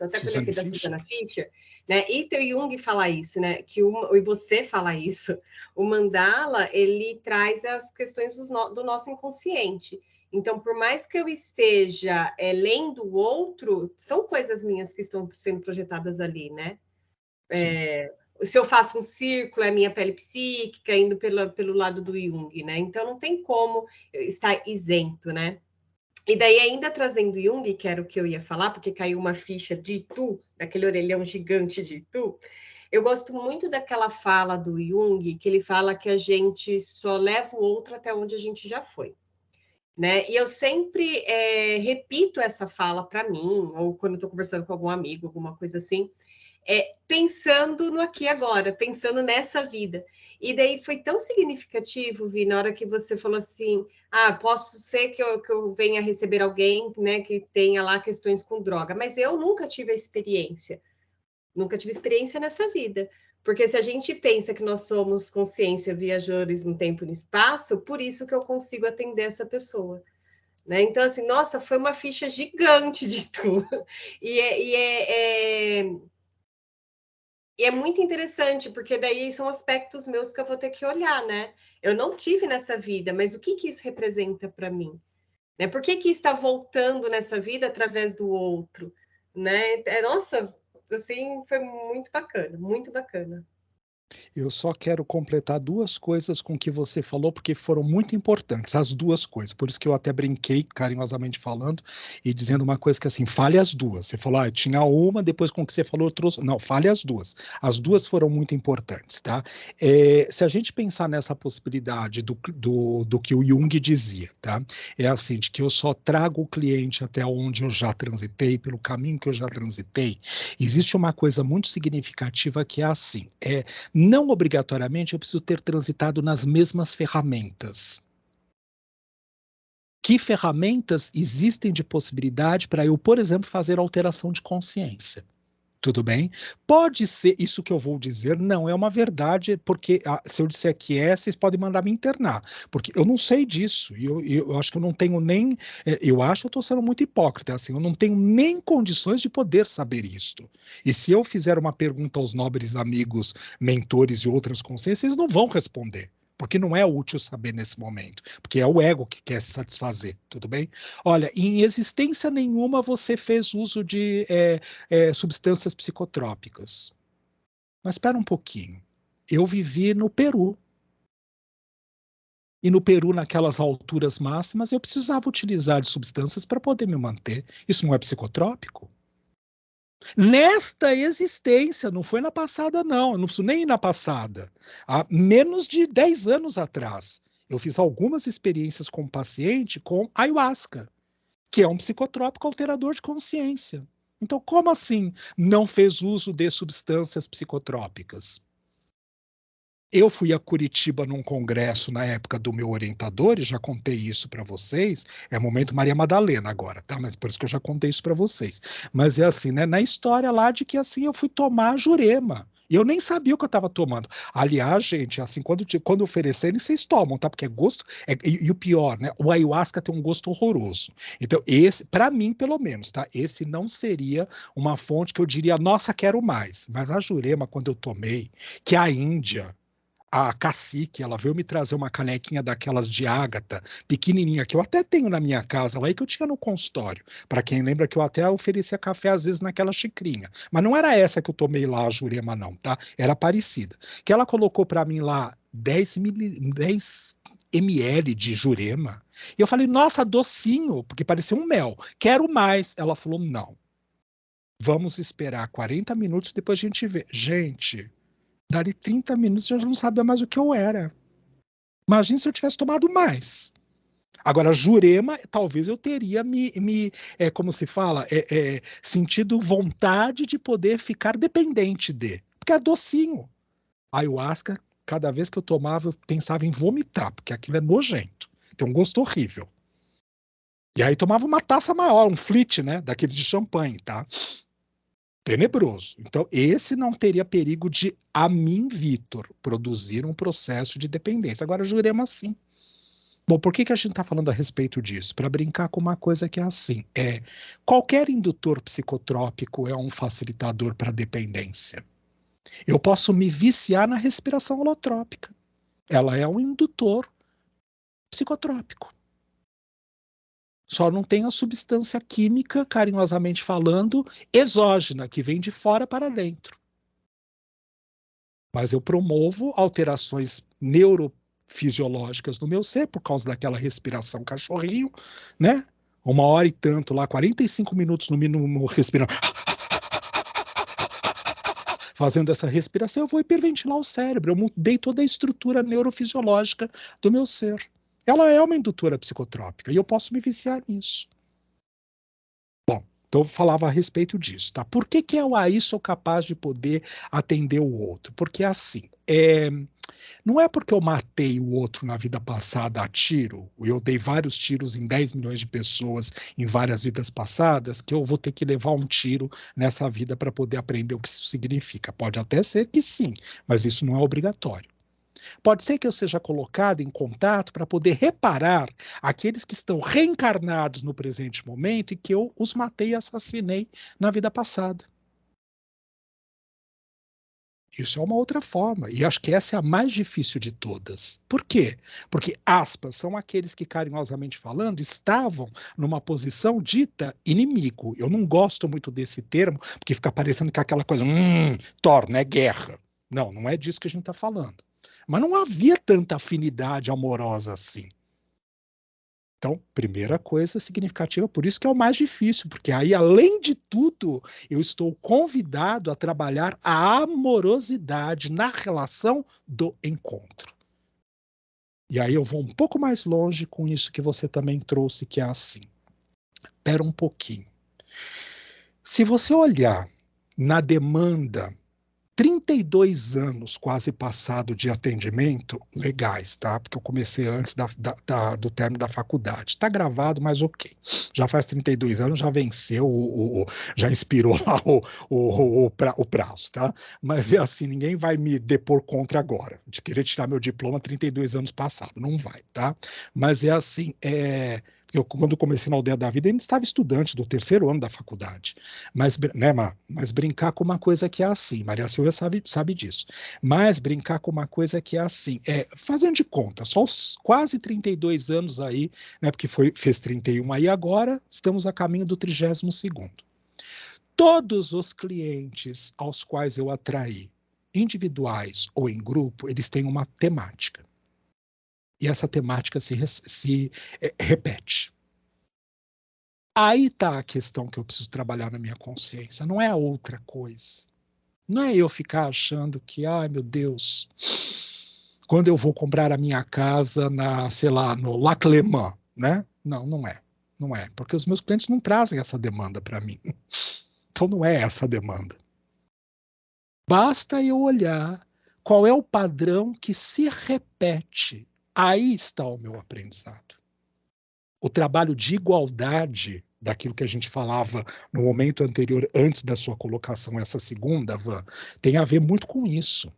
até com ele aqui, da Fischer? Susana Fischer, né? E o Jung fala isso, né? E você fala isso. O mandala, ele traz as questões do nosso inconsciente. Então, por mais que eu esteja lendo o outro, são coisas minhas que estão sendo projetadas ali, né? Se eu faço um círculo, é minha pele psíquica, indo pelo lado do Jung, né? Então, não tem como estar isento, né? E daí, ainda trazendo Jung, que era o que eu ia falar, porque caiu uma ficha de Itu, daquele orelhão gigante de Itu, eu gosto muito daquela fala do Jung, que ele fala que a gente só leva o outro até onde a gente já foi. Né? E eu sempre repito essa fala para mim, ou quando estou conversando com algum amigo, alguma coisa assim, pensando no aqui e agora, pensando nessa vida. E daí foi tão significativo, Vi, na hora que você falou assim, posso ser que eu venha receber alguém, né, que tenha lá questões com droga, mas eu nunca tive a experiência. Nunca tive experiência nessa vida. Porque se a gente pensa que nós somos consciência, viajores no tempo e no espaço, por isso que eu consigo atender essa pessoa. Né? Então, assim, nossa, foi uma ficha gigante de tudo. E é muito interessante, porque daí são aspectos meus que eu vou ter que olhar, né? Eu não tive nessa vida, mas o que isso representa para mim? Né? Por que está voltando nessa vida através do outro? Né? Nossa, assim, foi muito bacana, muito bacana. Eu só quero completar duas coisas com o que você falou, porque foram muito importantes, as duas coisas. Por isso que eu até brinquei, carinhosamente falando, e dizendo uma coisa que assim, fale as duas. Você falou, tinha uma, depois com o que você falou, eu trouxe. Não, fale as duas. As duas foram muito importantes, tá? Se a gente pensar nessa possibilidade do que o Jung dizia, tá? É assim, de que eu só trago o cliente até onde eu já transitei, pelo caminho que eu já transitei, existe uma coisa muito significativa que é assim, não obrigatoriamente eu preciso ter transitado nas mesmas ferramentas. Que ferramentas existem de possibilidade para eu, por exemplo, fazer alteração de consciência? Tudo bem? Pode ser, isso que eu vou dizer não é uma verdade, porque se eu disser que vocês podem mandar me internar, porque eu não sei disso, e eu acho que eu não tenho nem, eu acho que eu estou sendo muito hipócrita, assim, eu não tenho nem condições de poder saber isto. E se eu fizer uma pergunta aos nobres amigos, mentores de outras consciências, eles não vão responder. Porque não é útil saber nesse momento, porque é o ego que quer se satisfazer, tudo bem? Olha, em existência nenhuma você fez uso de substâncias psicotrópicas. Mas espera um pouquinho. Eu vivi no Peru. E no Peru, naquelas alturas máximas, eu precisava utilizar de substâncias para poder me manter. Isso não é psicotrópico? Nesta existência, não foi na passada, não. Eu não preciso nem ir na passada. Há menos de 10 anos atrás, eu fiz algumas experiências com paciente com ayahuasca, que é um psicotrópico alterador de consciência. Então, como assim não fez uso de substâncias psicotrópicas? Eu fui a Curitiba num congresso na época do meu orientador, e já contei isso para vocês. É momento Maria Madalena agora, tá? Mas por isso que eu já contei isso para vocês. Mas é assim, né? Na história lá de que assim eu fui tomar Jurema. E eu nem sabia o que eu estava tomando. Aliás, gente, assim, quando oferecerem, vocês tomam, tá? Porque é gosto. E o pior, né? O ayahuasca tem um gosto horroroso. Então, esse, para mim, pelo menos, tá? Esse não seria uma fonte que eu diria, nossa, quero mais. Mas a Jurema, quando eu tomei, que a Índia, a cacique, ela veio me trazer uma canequinha daquelas de ágata, pequenininha, que eu até tenho na minha casa lá e que eu tinha no consultório. Para quem lembra que eu até oferecia café às vezes naquela xicrinha. Mas não era essa que eu tomei lá, a Jurema, não, tá? Era parecida. Que ela colocou para mim lá 10 ml de Jurema. E eu falei, nossa, docinho, porque parecia um mel. Quero mais. Ela falou, não. Vamos esperar 40 minutos, depois a gente vê. Gente, dali 30 minutos eu já não sabia mais o que eu era. Imagina se eu tivesse tomado mais. Agora, Jurema, talvez eu teria como se fala, sentido vontade de poder ficar dependente de. Porque é docinho. Ayahuasca, cada vez que eu tomava, eu pensava em vomitar, porque aquilo é nojento. Tem um gosto horrível. E aí tomava uma taça maior, um flit, né? Daquele de champanhe, tá? Tenebroso. Então, esse não teria perigo de, a mim, Vitor, produzir um processo de dependência. Agora, Jurema, sim. Bom, por que a gente está falando a respeito disso? Para brincar com uma coisa que é assim: qualquer indutor psicotrópico é um facilitador para dependência. Eu posso me viciar na respiração holotrópica. Ela é um indutor psicotrópico. Só não tem a substância química, carinhosamente falando, exógena, que vem de fora para dentro. Mas eu promovo alterações neurofisiológicas no meu ser, por causa daquela respiração cachorrinho, né? 1 hora e tanto lá, 45 minutos no mínimo respirando. Fazendo essa respiração, eu vou hiperventilar o cérebro. Eu mudei toda a estrutura neurofisiológica do meu ser. Ela é uma indutora psicotrópica e eu posso me viciar nisso. Bom, então eu falava a respeito disso, tá? Por que eu aí sou capaz de poder atender o outro? Porque assim, não é porque eu matei o outro na vida passada a tiro, eu dei vários tiros em 10 milhões de pessoas em várias vidas passadas, que eu vou ter que levar um tiro nessa vida para poder aprender o que isso significa. Pode até ser que sim, mas isso não é obrigatório. Pode ser que eu seja colocado em contato para poder reparar aqueles que estão reencarnados no presente momento e que eu os matei e assassinei na vida passada. Isso é uma outra forma, e acho que essa é a mais difícil de todas. Por quê? Porque, aspas, são aqueles que, carinhosamente falando, estavam numa posição dita inimigo. Eu não gosto muito desse termo, porque fica parecendo que é aquela coisa, torna, é guerra. Não é disso que a gente está falando. Mas não havia tanta afinidade amorosa assim. Então, primeira coisa significativa, por isso que é o mais difícil, porque aí, além de tudo, eu estou convidado a trabalhar a amorosidade na relação do encontro. E aí eu vou um pouco mais longe com isso que você também trouxe, que é assim. Espera um pouquinho. Se você olhar na demanda, 32 anos quase passado de atendimento, legais, tá? Porque eu comecei antes do término da faculdade. Tá gravado, mas ok. Já faz 32 anos, já venceu, já expirou lá o prazo, tá? Mas é assim, ninguém vai me depor contra agora, de querer tirar meu diploma 32 anos passado. Não vai, tá? Mas é assim, quando comecei na Aldeia da Vida, eu ainda estava estudante do 3º ano da faculdade. Mas, né, mas brincar com uma coisa que é assim, Maria Silvia sabe disso. Mas brincar com uma coisa que é assim, fazendo de conta, só os quase 32 anos aí, né, porque fez 31 aí agora, estamos a caminho do 32º. Todos os clientes aos quais eu atraí, individuais ou em grupo, eles têm uma temática. E essa temática se repete. Aí está a questão que eu preciso trabalhar na minha consciência, não é outra coisa. Não é eu ficar achando que, ai meu Deus, quando eu vou comprar a minha casa sei lá, no Lac Le Mans, né? Não é. Não é, porque os meus clientes não trazem essa demanda para mim. Então não é essa a demanda. Basta eu olhar qual é o padrão que se repete. Aí está o meu aprendizado. O trabalho de igualdade, daquilo que a gente falava no momento anterior, antes da sua colocação, essa segunda, Van, tem a ver muito com isso.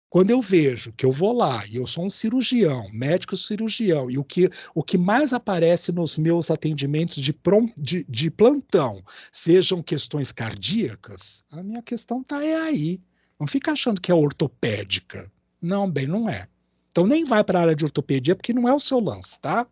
Quando eu vejo que eu vou lá e eu sou um cirurgião, médico cirurgião, e o que mais aparece nos meus atendimentos de plantão sejam questões cardíacas, a minha questão está aí. Não fica achando que é ortopédica. Não, bem, não é. Então nem vai para a área de ortopedia, porque não é o seu lance, tá?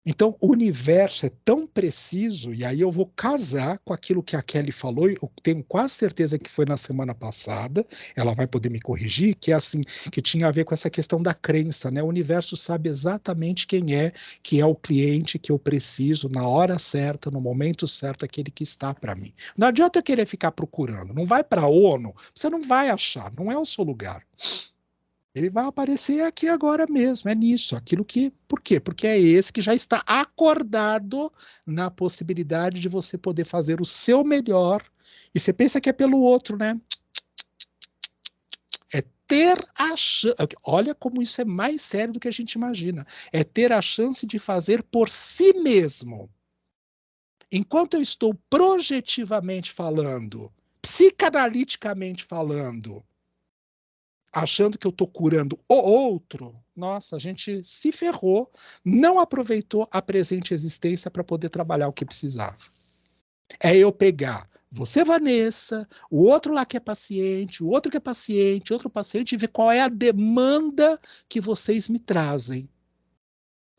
Então, o universo é tão preciso, e aí eu vou casar com aquilo que a Kelly falou, eu tenho quase certeza que foi na semana passada, ela vai poder me corrigir, que é assim, que tinha a ver com essa questão da crença, né? O universo sabe exatamente quem é, que é o cliente que eu preciso, na hora certa, no momento certo, aquele que está para mim. Não adianta eu querer ficar procurando, não vai para a ONU, você não vai achar, não é o seu lugar. Ele vai aparecer aqui agora mesmo, é nisso, aquilo que... Por quê? Porque é esse que já está acordado na possibilidade de você poder fazer o seu melhor, e você pensa que é pelo outro, né? É ter a chance... Olha como isso é mais sério do que a gente imagina. É ter a chance de fazer por si mesmo. Enquanto eu estou projetivamente falando, psicanaliticamente falando, achando que eu estou curando o outro, nossa, a gente se ferrou, não aproveitou a presente existência para poder trabalhar o que precisava. É eu pegar você, Vanessa, o outro lá que é paciente, o outro que é paciente, outro paciente, e ver qual é a demanda que vocês me trazem.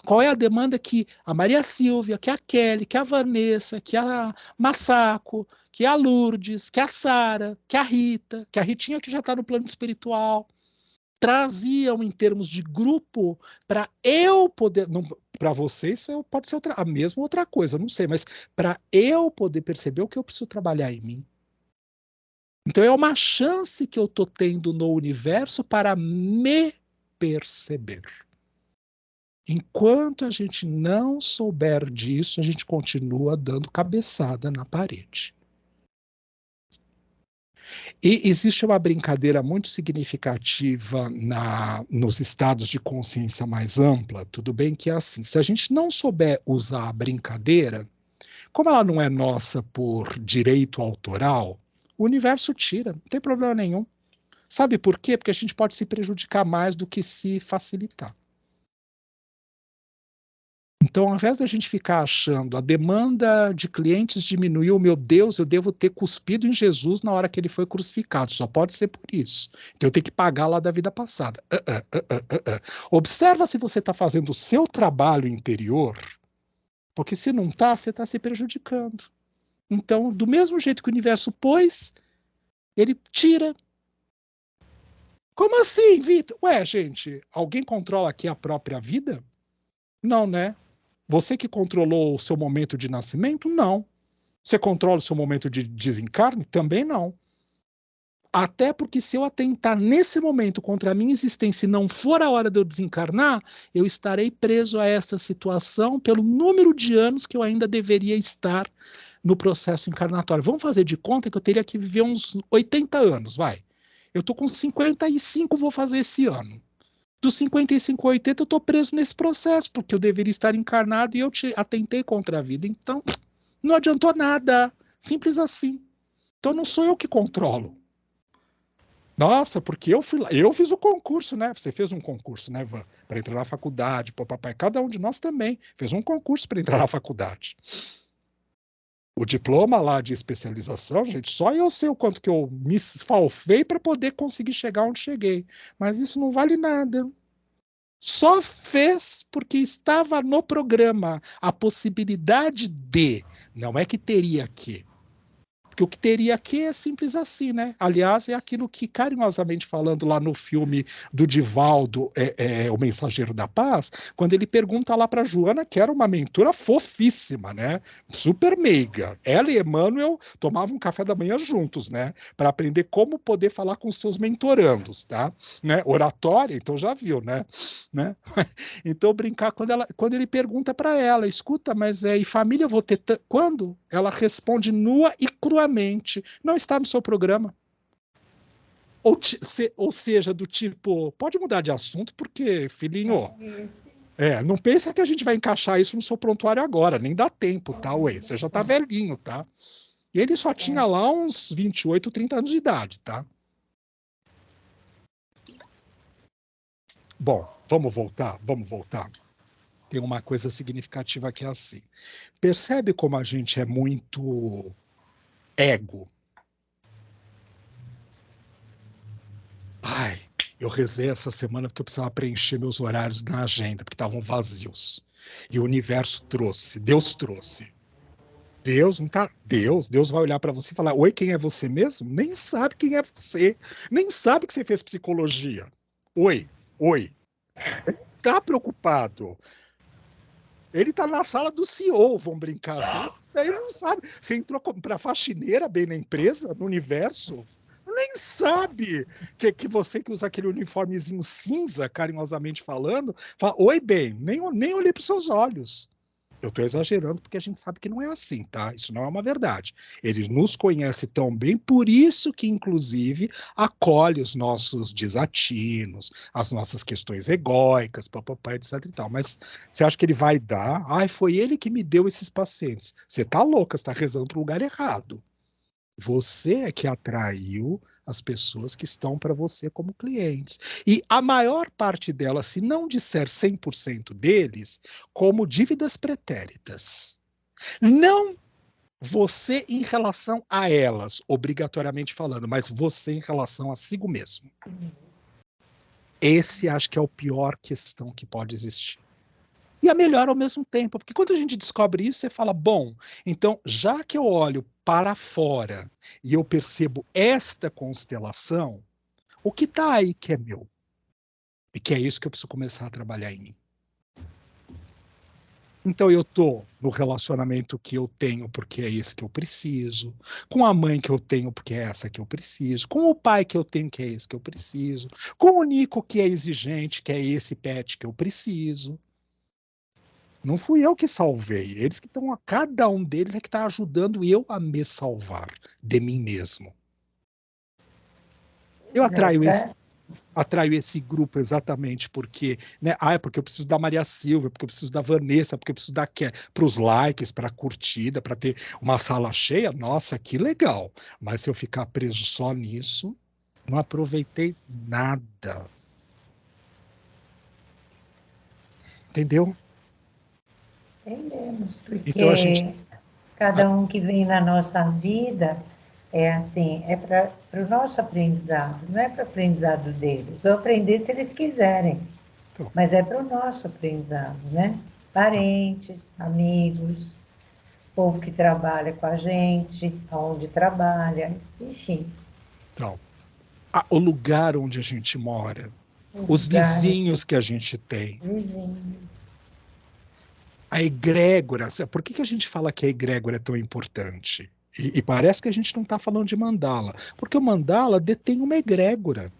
Qual é a demanda que a Maria Silvia, que a Kelly, que a Vanessa, que a Massaco, que a Lourdes, que a Sara, que a Rita, que a Ritinha que já está no plano espiritual, traziam em termos de grupo para eu poder... Para vocês pode ser a mesma outra coisa, não sei, mas para eu poder perceber o que eu preciso trabalhar em mim. Então é uma chance que eu estou tendo no universo para me perceber. Enquanto a gente não souber disso, a gente continua dando cabeçada na parede. E existe uma brincadeira muito significativa nos estados de consciência mais ampla, tudo bem que é assim, se a gente não souber usar a brincadeira, como ela não é nossa por direito autoral, o universo tira, não tem problema nenhum. Sabe por quê? Porque a gente pode se prejudicar mais do que se facilitar. Então, ao invés da gente ficar achando a demanda de clientes diminuiu, meu Deus, eu devo ter cuspido em Jesus na hora que ele foi crucificado. Só pode ser por isso. Então, eu tenho que pagar lá da vida passada. Observa se você está fazendo o seu trabalho interior, porque se não está, você está se prejudicando. Então, do mesmo jeito que o universo pôs, ele tira. Como assim, Vitor? Ué, gente, alguém controla aqui a própria vida? Não, né? Você que controlou o seu momento de nascimento? Não. Você controla o seu momento de desencarne? Também não. Até porque se eu atentar nesse momento contra a minha existência e não for a hora de eu desencarnar, eu estarei preso a essa situação pelo número de anos que eu ainda deveria estar no processo encarnatório. Vamos fazer de conta que eu teria que viver uns 80 anos, vai. Eu estou com 55, vou fazer esse ano. Dos 55 a 80, eu estou preso nesse processo, porque eu deveria estar encarnado e eu atentei contra a vida. Então, não adiantou nada. Simples assim. Então, não sou eu que controlo. Nossa, porque eu fui lá, eu fiz o concurso, né? Você fez um concurso, né, Van? Para entrar na faculdade, papai. Cada um de nós também fez um concurso para entrar na faculdade. O diploma lá de especialização, gente, só eu sei o quanto que eu me esfalfei para poder conseguir chegar onde cheguei. Mas isso não vale nada. Só fez porque estava no programa a possibilidade de, não é que teria que. Porque o que teria aqui é simples assim, né? Aliás, é aquilo que, carinhosamente falando lá no filme do Divaldo, O Mensageiro da Paz, quando ele pergunta lá para Joana, que era uma mentora fofíssima, né? Super meiga. Ela e Emmanuel tomavam um café da manhã juntos, né? Para aprender como poder falar com seus mentorandos, tá? Né? Oratória, então já viu, né? Então, brincar, quando ele pergunta para ela, escuta, mas e família eu vou ter quando? Ela responde nua e cruamente, não está no seu programa. Ou seja, do tipo, pode mudar de assunto, porque, filhinho, não pensa que a gente vai encaixar isso no seu prontuário agora, nem dá tempo, tá, ué? Você já tá velhinho, tá? E ele só tinha lá uns 28, 30 anos de idade, tá? Bom, vamos voltar. Tem uma coisa significativa que é assim. Percebe como a gente é muito ego? Ai, eu rezei essa semana porque eu precisava preencher meus horários na agenda, porque estavam vazios. E o universo trouxe, Deus trouxe. Deus não tá. Deus vai olhar para você e falar: oi, quem é você mesmo? Nem sabe quem é você. Nem sabe que você fez psicologia. Oi. Tá preocupado. Ele tá na sala do CEO, vão brincar assim. Daí ele não sabe. Você entrou para faxineira bem na empresa, no universo? Nem sabe que você que usa aquele uniformezinho cinza, carinhosamente falando, fala, oi, bem, nem olhei para os seus olhos. Eu estou exagerando porque a gente sabe que não é assim, tá? Isso não é uma verdade. Ele nos conhece tão bem, por isso que, inclusive, acolhe os nossos desatinos, as nossas questões egóicas, papapá, etc e tal. Mas você acha que ele vai dar? Ai, foi ele que me deu esses pacientes. Você tá louca, você tá rezando para o lugar errado. Você é que atraiu as pessoas que estão para você como clientes. E a maior parte delas, se não disser 100% deles, como dívidas pretéritas. Não você em relação a elas, obrigatoriamente falando, mas você em relação a si mesmo. Esse acho que é o pior questão que pode existir. E a melhor ao mesmo tempo, porque quando a gente descobre isso, você fala, bom, então, já que eu olho para fora e eu percebo esta constelação, o que está aí que é meu? E que é isso que eu preciso começar a trabalhar em mim. Então eu estou no relacionamento que eu tenho porque é esse que eu preciso, com a mãe que eu tenho porque é essa que eu preciso, com o pai que eu tenho que é esse que eu preciso, com o Nico que é exigente, que é esse pet que eu preciso. Não fui eu que salvei, eles que estão, cada um deles é que está ajudando eu a me salvar de mim mesmo. Eu atraio esse grupo exatamente porque, né? É porque eu preciso da Maria Silva, porque eu preciso da Vanessa, porque eu preciso da para os likes, para a curtida, para ter uma sala cheia. Nossa, que legal! Mas se eu ficar preso só nisso, não aproveitei nada. Entendeu? Entendemos, porque Então cada um que vem na nossa vida é assim, é para o nosso aprendizado, não é para o aprendizado deles. Vão aprender se eles quiserem, Então, mas é para o nosso aprendizado, né? Parentes, amigos. povo que trabalha com a gente, aonde trabalha, enfim. Então, o lugar onde a gente mora, os Lugar, vizinhos que a gente tem, vizinho. a egrégora. Por que a gente fala que a egrégora é tão importante? E parece que a gente não está falando de mandala, porque o mandala detém uma egrégora.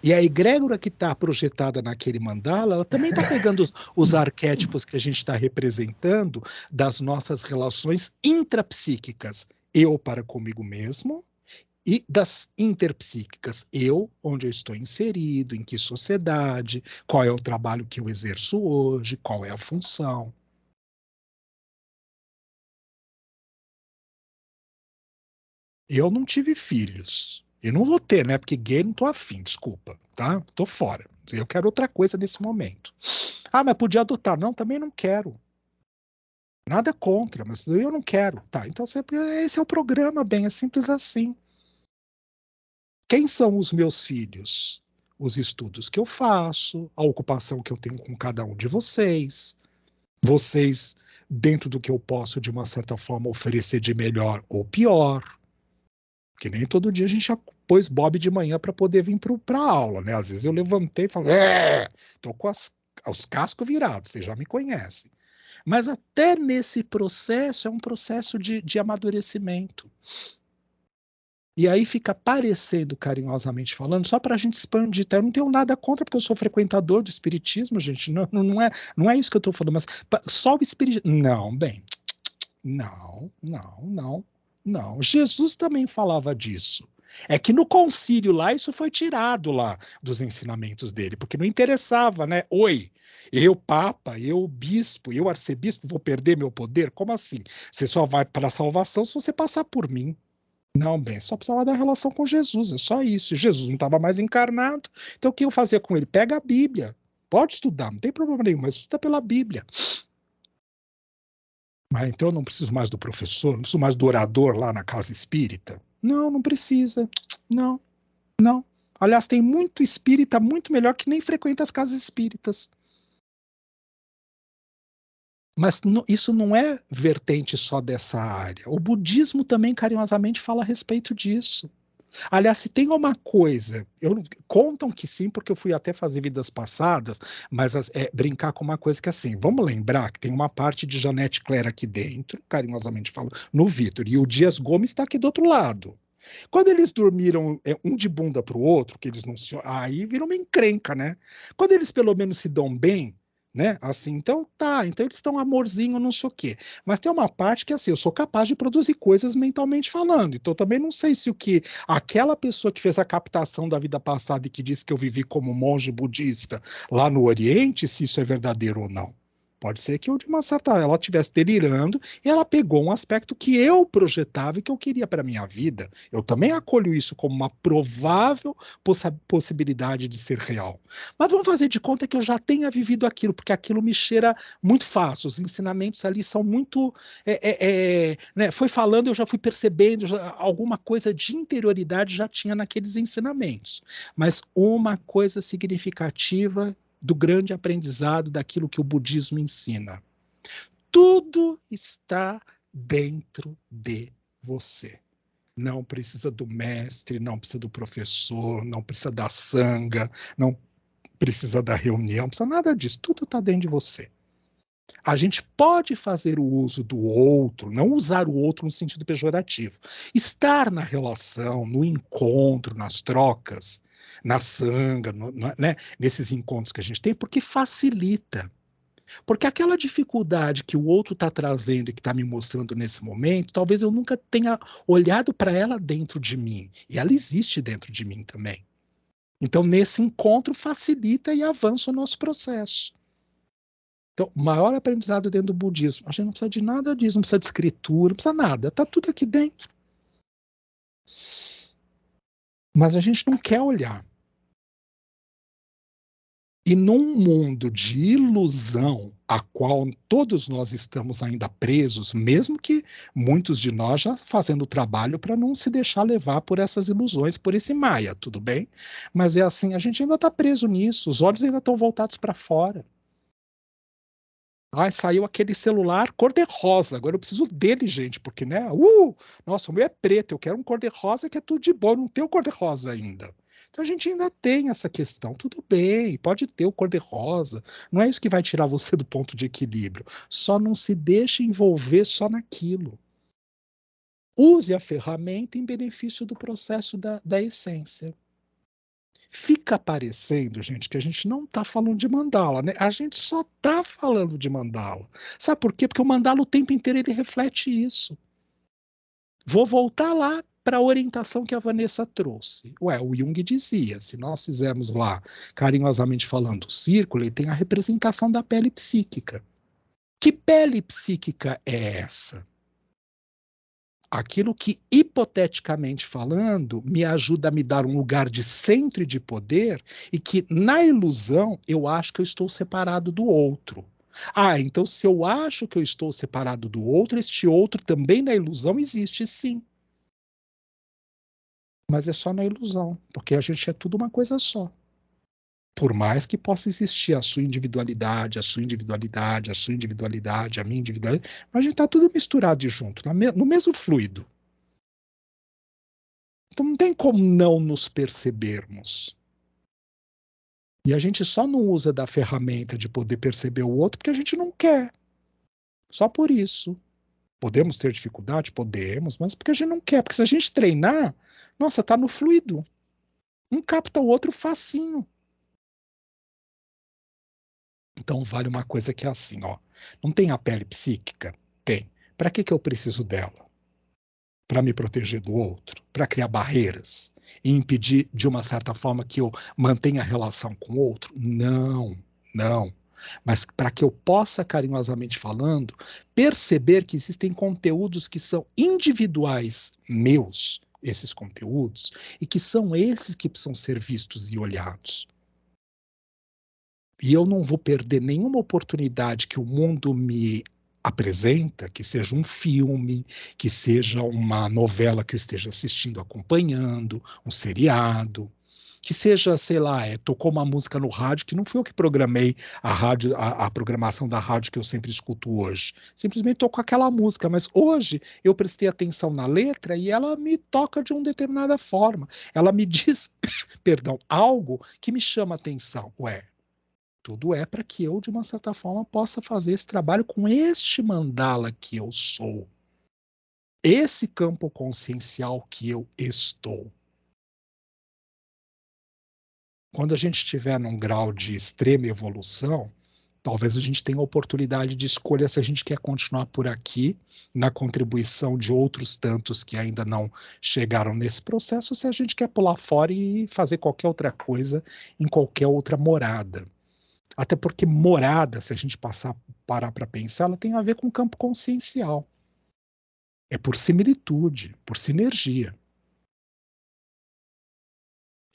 E a egrégora que está projetada naquele mandala, ela também está pegando os arquétipos que a gente está representando das nossas relações intrapsíquicas. Eu para comigo mesmo, e das interpsíquicas, eu, onde eu estou inserido, em que sociedade, qual é o trabalho que eu exerço hoje, qual é a função. Eu não tive filhos. Eu não vou ter, né? Porque gay não tô afim, desculpa, tá? Tô fora. Eu quero outra coisa nesse momento. Ah, mas podia adotar. Não, também não quero. Nada contra, mas eu não quero. Tá, então esse é o programa, bem, é simples assim. Quem são os meus filhos? Os estudos que eu faço, a ocupação que eu tenho com cada um de vocês. Vocês, dentro do que eu posso, de uma certa forma, oferecer de melhor ou pior. Porque nem todo dia a gente já pôs Bob de manhã para poder vir para a aula, né? Às vezes eu levantei e falei, tô com os cascos virados, vocês já me conhecem. Mas até nesse processo é um processo de amadurecimento. E aí fica parecendo, carinhosamente falando, só para a gente expandir. Tá? Eu não tenho nada contra, porque eu sou frequentador do espiritismo, gente. Não é isso que eu estou falando, mas só o espiritismo. Não, bem, não. Jesus também falava disso. É que no concílio lá, isso foi tirado lá dos ensinamentos dele, porque não interessava, né? Oi, eu papa, eu bispo, eu arcebispo, vou perder meu poder? Como assim? Você só vai para a salvação se você passar por mim. Não, bem, só precisava da relação com Jesus, é só isso. Jesus não estava mais encarnado, então o que eu fazia com ele? Pega a Bíblia, pode estudar, não tem problema nenhum, mas estuda pela Bíblia. Mas então eu não preciso mais do professor, não preciso mais do orador lá na casa espírita? Não, não precisa. Não, não. Aliás, tem muito espírita muito melhor que nem frequenta as casas espíritas. Mas isso não é vertente só dessa área. O budismo também carinhosamente fala a respeito disso. Aliás, se tem uma coisa, contam que sim, porque eu fui até fazer vidas passadas, mas brincar com uma coisa que assim, vamos lembrar que tem uma parte de Janete Claire aqui dentro, carinhosamente falando, no Vitor, e o Dias Gomes está aqui do outro lado. Quando eles dormiram um de bunda para o outro, que eles não se. Aí viram uma encrenca, né? Quando eles pelo menos se dão bem, né? Assim, então tá, então eles estão amorzinho, não sei o quê. Mas tem uma parte que assim, eu sou capaz de produzir coisas mentalmente falando. Então também não sei se o que aquela pessoa que fez a captação da vida passada e que disse que eu vivi como monge budista lá no Oriente, se isso é verdadeiro ou não. Pode ser que eu, de uma certa ela estivesse delirando e ela pegou um aspecto que eu projetava e que eu queria para a minha vida. Eu também acolho isso como uma provável possibilidade de ser real. Mas vamos fazer de conta que eu já tenha vivido aquilo, porque aquilo me cheira muito fácil. Os ensinamentos ali são muito. Né, foi falando, eu já fui percebendo, alguma coisa de interioridade já tinha naqueles ensinamentos. Mas uma coisa significativa do grande aprendizado daquilo que o budismo ensina. Tudo está dentro de você. Não precisa do mestre, não precisa do professor, não precisa da sanga, não precisa da reunião, não precisa nada disso. Tudo está dentro de você. A gente pode fazer o uso do outro, não usar o outro no sentido pejorativo. Estar na relação, no encontro, nas trocas, na sanga, né, nesses encontros que a gente tem, porque facilita. Porque aquela dificuldade que o outro está trazendo e que está me mostrando nesse momento, talvez eu nunca tenha olhado para ela dentro de mim. E ela existe dentro de mim também. Então, nesse encontro, facilita e avança o nosso processo. Então, o maior aprendizado dentro do budismo, a gente não precisa de nada disso, não precisa de escritura, não precisa nada, está tudo aqui dentro. Mas a gente não quer olhar. E num mundo de ilusão, a qual todos nós estamos ainda presos, mesmo que muitos de nós já fazendo o trabalho para não se deixar levar por essas ilusões, por esse Maia, tudo bem? Mas é assim, a gente ainda está preso nisso, os olhos ainda estão voltados para fora. Ai, saiu aquele celular cor-de-rosa. Agora eu preciso dele, gente, porque, né? Nossa, o meu é preto. Eu quero um cor-de-rosa que é tudo de bom. Eu não tenho cor-de-rosa ainda. Então a gente ainda tem essa questão. Tudo bem, pode ter o cor-de-rosa. Não é isso que vai tirar você do ponto de equilíbrio. Só não se deixe envolver só naquilo. Use a ferramenta em benefício do processo da essência. Fica parecendo, gente, que a gente não está falando de mandala, né? A gente só está falando de mandala. Sabe por quê? Porque o mandala o tempo inteiro ele reflete isso. Vou voltar lá para a orientação que a Vanessa trouxe. Ué, o Jung dizia, se nós fizermos lá, carinhosamente falando, o círculo, ele tem a representação da pele psíquica. Que pele psíquica é essa? Aquilo que, hipoteticamente falando, me ajuda a me dar um lugar de centro e de poder e que, na ilusão, eu acho que eu estou separado do outro. Ah, então se eu acho que eu estou separado do outro, este outro também na ilusão existe, sim. Mas é só na ilusão, porque a gente é tudo uma coisa só. Por mais que possa existir a sua individualidade, a sua individualidade, a sua individualidade, a minha individualidade, mas a gente está tudo misturado e junto, no mesmo fluido. Então não tem como não nos percebermos. E a gente só não usa da ferramenta de poder perceber o outro porque a gente não quer. Só por isso. Podemos ter dificuldade? Podemos, mas porque a gente não quer. Porque se a gente treinar, nossa, tá no fluido. Um capta o outro facinho. Então vale uma coisa que é assim, ó. Não tem a pele psíquica? Tem. Para que eu preciso dela? Para me proteger do outro, para criar barreiras e impedir, de uma certa forma, que eu mantenha a relação com o outro? Não, não. Mas para que eu possa, carinhosamente falando, perceber que existem conteúdos que são individuais meus, esses conteúdos, e que são esses que precisam ser vistos e olhados. E eu não vou perder nenhuma oportunidade que o mundo me apresenta, que seja um filme, que seja uma novela que eu esteja assistindo, acompanhando, um seriado, que seja, sei lá, tocou uma música no rádio, que não fui eu que programei a rádio, a programação da rádio que eu sempre escuto hoje. Simplesmente tocou aquela música, mas hoje eu prestei atenção na letra e ela me toca de uma determinada forma. Ela me diz, perdão, algo que me chama atenção. Ué, tudo é para que eu, de uma certa forma, possa fazer esse trabalho com este mandala que eu sou. Esse campo consciencial que eu estou. Quando a gente estiver num grau de extrema evolução, talvez a gente tenha a oportunidade de escolha se a gente quer continuar por aqui, na contribuição de outros tantos que ainda não chegaram nesse processo, ou se a gente quer pular fora e fazer qualquer outra coisa em qualquer outra morada. Até porque morada, se a gente parar para pensar, ela tem a ver com o campo consciencial. É por similitude, por sinergia.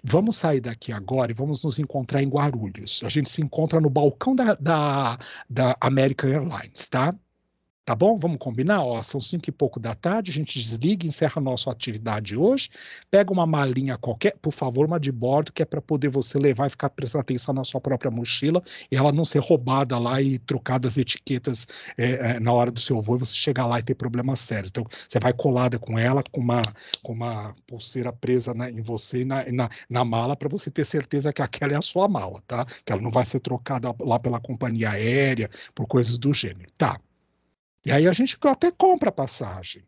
Vamos sair daqui agora e vamos nos encontrar em Guarulhos. A gente se encontra no balcão da American Airlines, tá? Tá bom? Vamos combinar? Ó, são 5 e pouco da tarde, a gente desliga, encerra a nossa atividade hoje, pega uma malinha qualquer, por favor, uma de bordo, que é para poder você levar e ficar prestando atenção na sua própria mochila e ela não ser roubada lá e trocada as etiquetas na hora do seu voo e você chegar lá e ter problemas sérios. Então, você vai colada com ela, com uma pulseira presa em você e na mala, para você ter certeza que aquela é a sua mala, tá? Que ela não vai ser trocada lá pela companhia aérea, por coisas do gênero. Tá. E aí a gente até compra a passagem.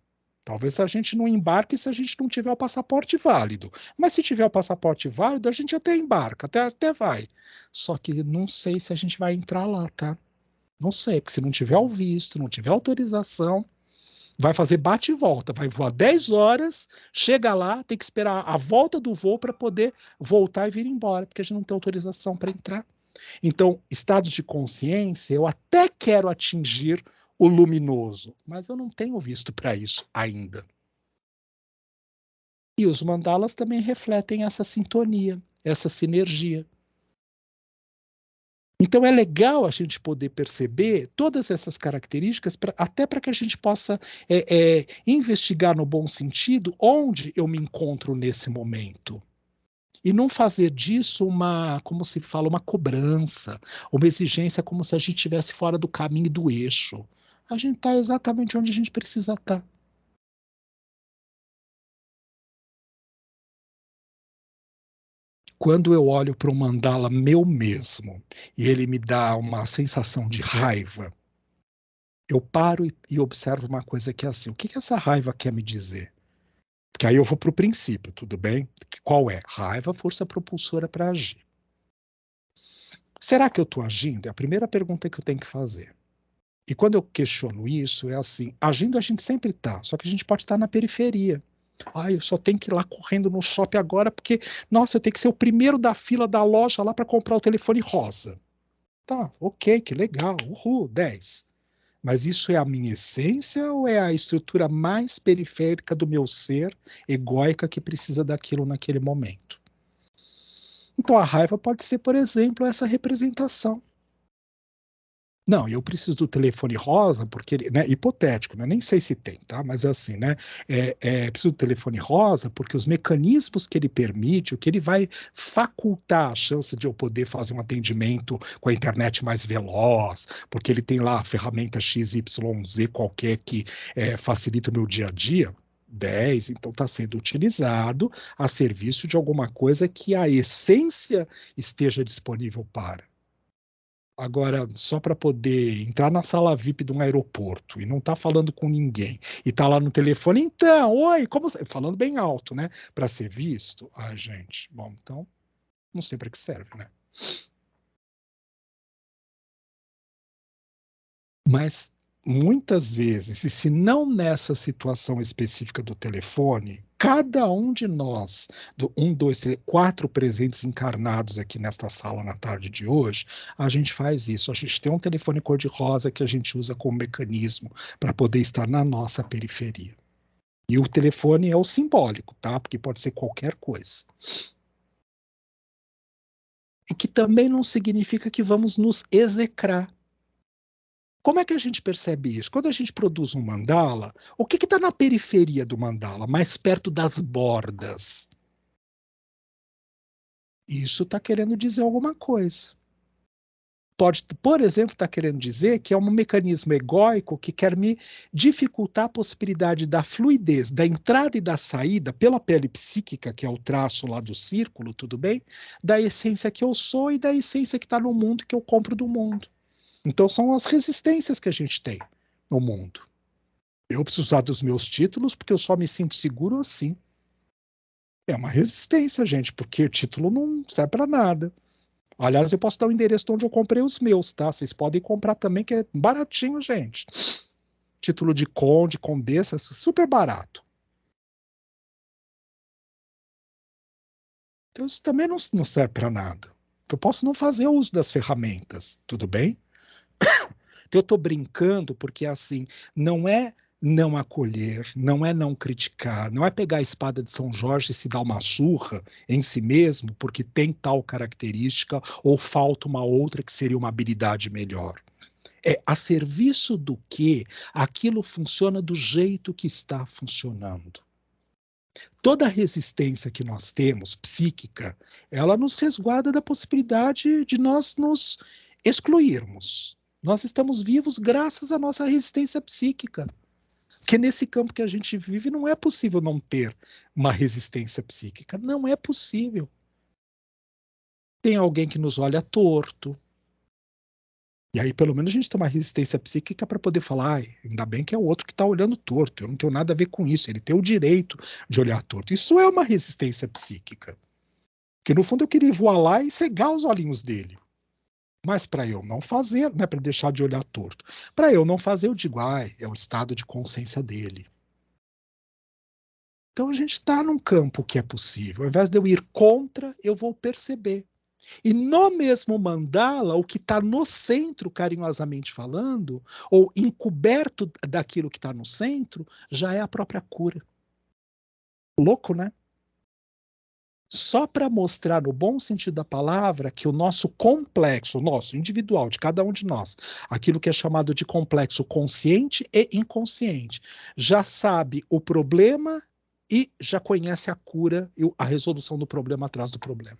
Talvez a gente não embarque se a gente não tiver o passaporte válido. Mas se tiver o passaporte válido, a gente até embarca, até vai. Só que não sei se a gente vai entrar lá, tá? Não sei, porque se não tiver o visto, não tiver autorização, vai fazer bate e volta. Vai voar 10 horas, chega lá, tem que esperar a volta do voo para poder voltar e vir embora, porque a gente não tem autorização para entrar. Então, estados de consciência, eu até quero atingir o luminoso, mas eu não tenho visto para isso ainda. E os mandalas também refletem essa sintonia, essa sinergia. Então é legal a gente poder perceber todas essas características, até para que a gente possa investigar no bom sentido onde eu me encontro nesse momento. E não fazer disso como se fala, uma cobrança, uma exigência como se a gente estivesse fora do caminho e do eixo. A gente está exatamente onde a gente precisa estar. Quando eu olho para um mandala meu mesmo e ele me dá uma sensação de raiva, eu paro e observo uma coisa que é assim, o que essa raiva quer me dizer? Porque aí eu vou para o princípio, tudo bem? Qual é? Raiva, força propulsora para agir. Será que eu estou agindo? É a primeira pergunta que eu tenho que fazer. E quando eu questiono isso, é assim, agindo a gente sempre está, só que a gente pode estar na periferia. Eu só tenho que ir lá correndo no shopping agora porque, nossa, eu tenho que ser o primeiro da fila da loja lá para comprar o telefone rosa. Tá, ok, que legal, uhul, 10. Mas isso é a minha essência ou é a estrutura mais periférica do meu ser, egóica, que precisa daquilo naquele momento? Então a raiva pode ser, por exemplo, essa representação. Não, eu preciso do telefone rosa, porque, né, hipotético, né, nem sei se tem, tá? Mas é assim, né? Preciso do telefone rosa porque os mecanismos que ele permite, o que ele vai facultar a chance de eu poder fazer um atendimento com a internet mais veloz, porque ele tem lá a ferramenta XYZ qualquer que facilita o meu dia a dia. 10, então está sendo utilizado a serviço de alguma coisa que a essência esteja disponível para. Agora, só para poder entrar na sala VIP de um aeroporto e não tá falando com ninguém, e tá lá no telefone, então, oi, como você... Falando bem alto, né? Para ser visto. Ai, gente, bom, então, não sei para que serve, né? Mas muitas vezes, e se não nessa situação específica do telefone, cada um de nós, do 1, 2, 3, 4 presentes encarnados aqui nesta sala na tarde de hoje, a gente faz isso. A gente tem um telefone cor-de-rosa que a gente usa como mecanismo para poder estar na nossa periferia. E o telefone é o simbólico, tá? Porque pode ser qualquer coisa. E que também não significa que vamos nos execrar. Como é que a gente percebe isso? Quando a gente produz um mandala, o que está na periferia do mandala, mais perto das bordas? Isso está querendo dizer alguma coisa. Pode, por exemplo, estar querendo dizer que é um mecanismo egóico que quer me dificultar a possibilidade da fluidez, da entrada e da saída pela pele psíquica, que é o traço lá do círculo, tudo bem? Da essência que eu sou e da essência que está no mundo que eu compro do mundo. Então são as resistências que a gente tem no mundo. Eu preciso usar dos meus títulos porque eu só me sinto seguro assim. É uma resistência, gente, porque o título não serve para nada. Aliás, eu posso dar o endereço de onde eu comprei os meus, tá? Vocês podem comprar também, que é baratinho, gente. Título de conde, condessa, super barato. Então isso também não serve para nada. Eu posso não fazer uso das ferramentas, tudo bem? Eu estou brincando porque, assim, não é não acolher, não é não criticar, não é pegar a espada de São Jorge e se dar uma surra em si mesmo porque tem tal característica ou falta uma outra que seria uma habilidade melhor. É a serviço do que aquilo funciona do jeito que está funcionando. Toda a resistência que nós temos, psíquica, ela nos resguarda da possibilidade de nós nos excluirmos. Nós estamos vivos graças à nossa resistência psíquica. Porque nesse campo que a gente vive não é possível não ter uma resistência psíquica. Não é possível. Tem alguém que nos olha torto. E aí, pelo menos, a gente tem uma resistência psíquica para poder falar, ainda bem que é o outro que está olhando torto, eu não tenho nada a ver com isso, ele tem o direito de olhar torto. Isso é uma resistência psíquica. Porque, no fundo, eu queria voar lá e cegar os olhinhos dele. Mas para eu não fazer, não é para deixar de olhar torto. Para eu não fazer, eu digo, é o estado de consciência dele. Então a gente está num campo que é possível. Ao invés de eu ir contra, eu vou perceber. E no mesmo mandala, o que está no centro, carinhosamente falando, ou encoberto daquilo que está no centro, já é a própria cura. Louco, né? Só para mostrar, no bom sentido da palavra, que o nosso complexo, o nosso individual, de cada um de nós, aquilo que é chamado de complexo consciente e inconsciente, já sabe o problema e já conhece a cura e a resolução do problema atrás do problema.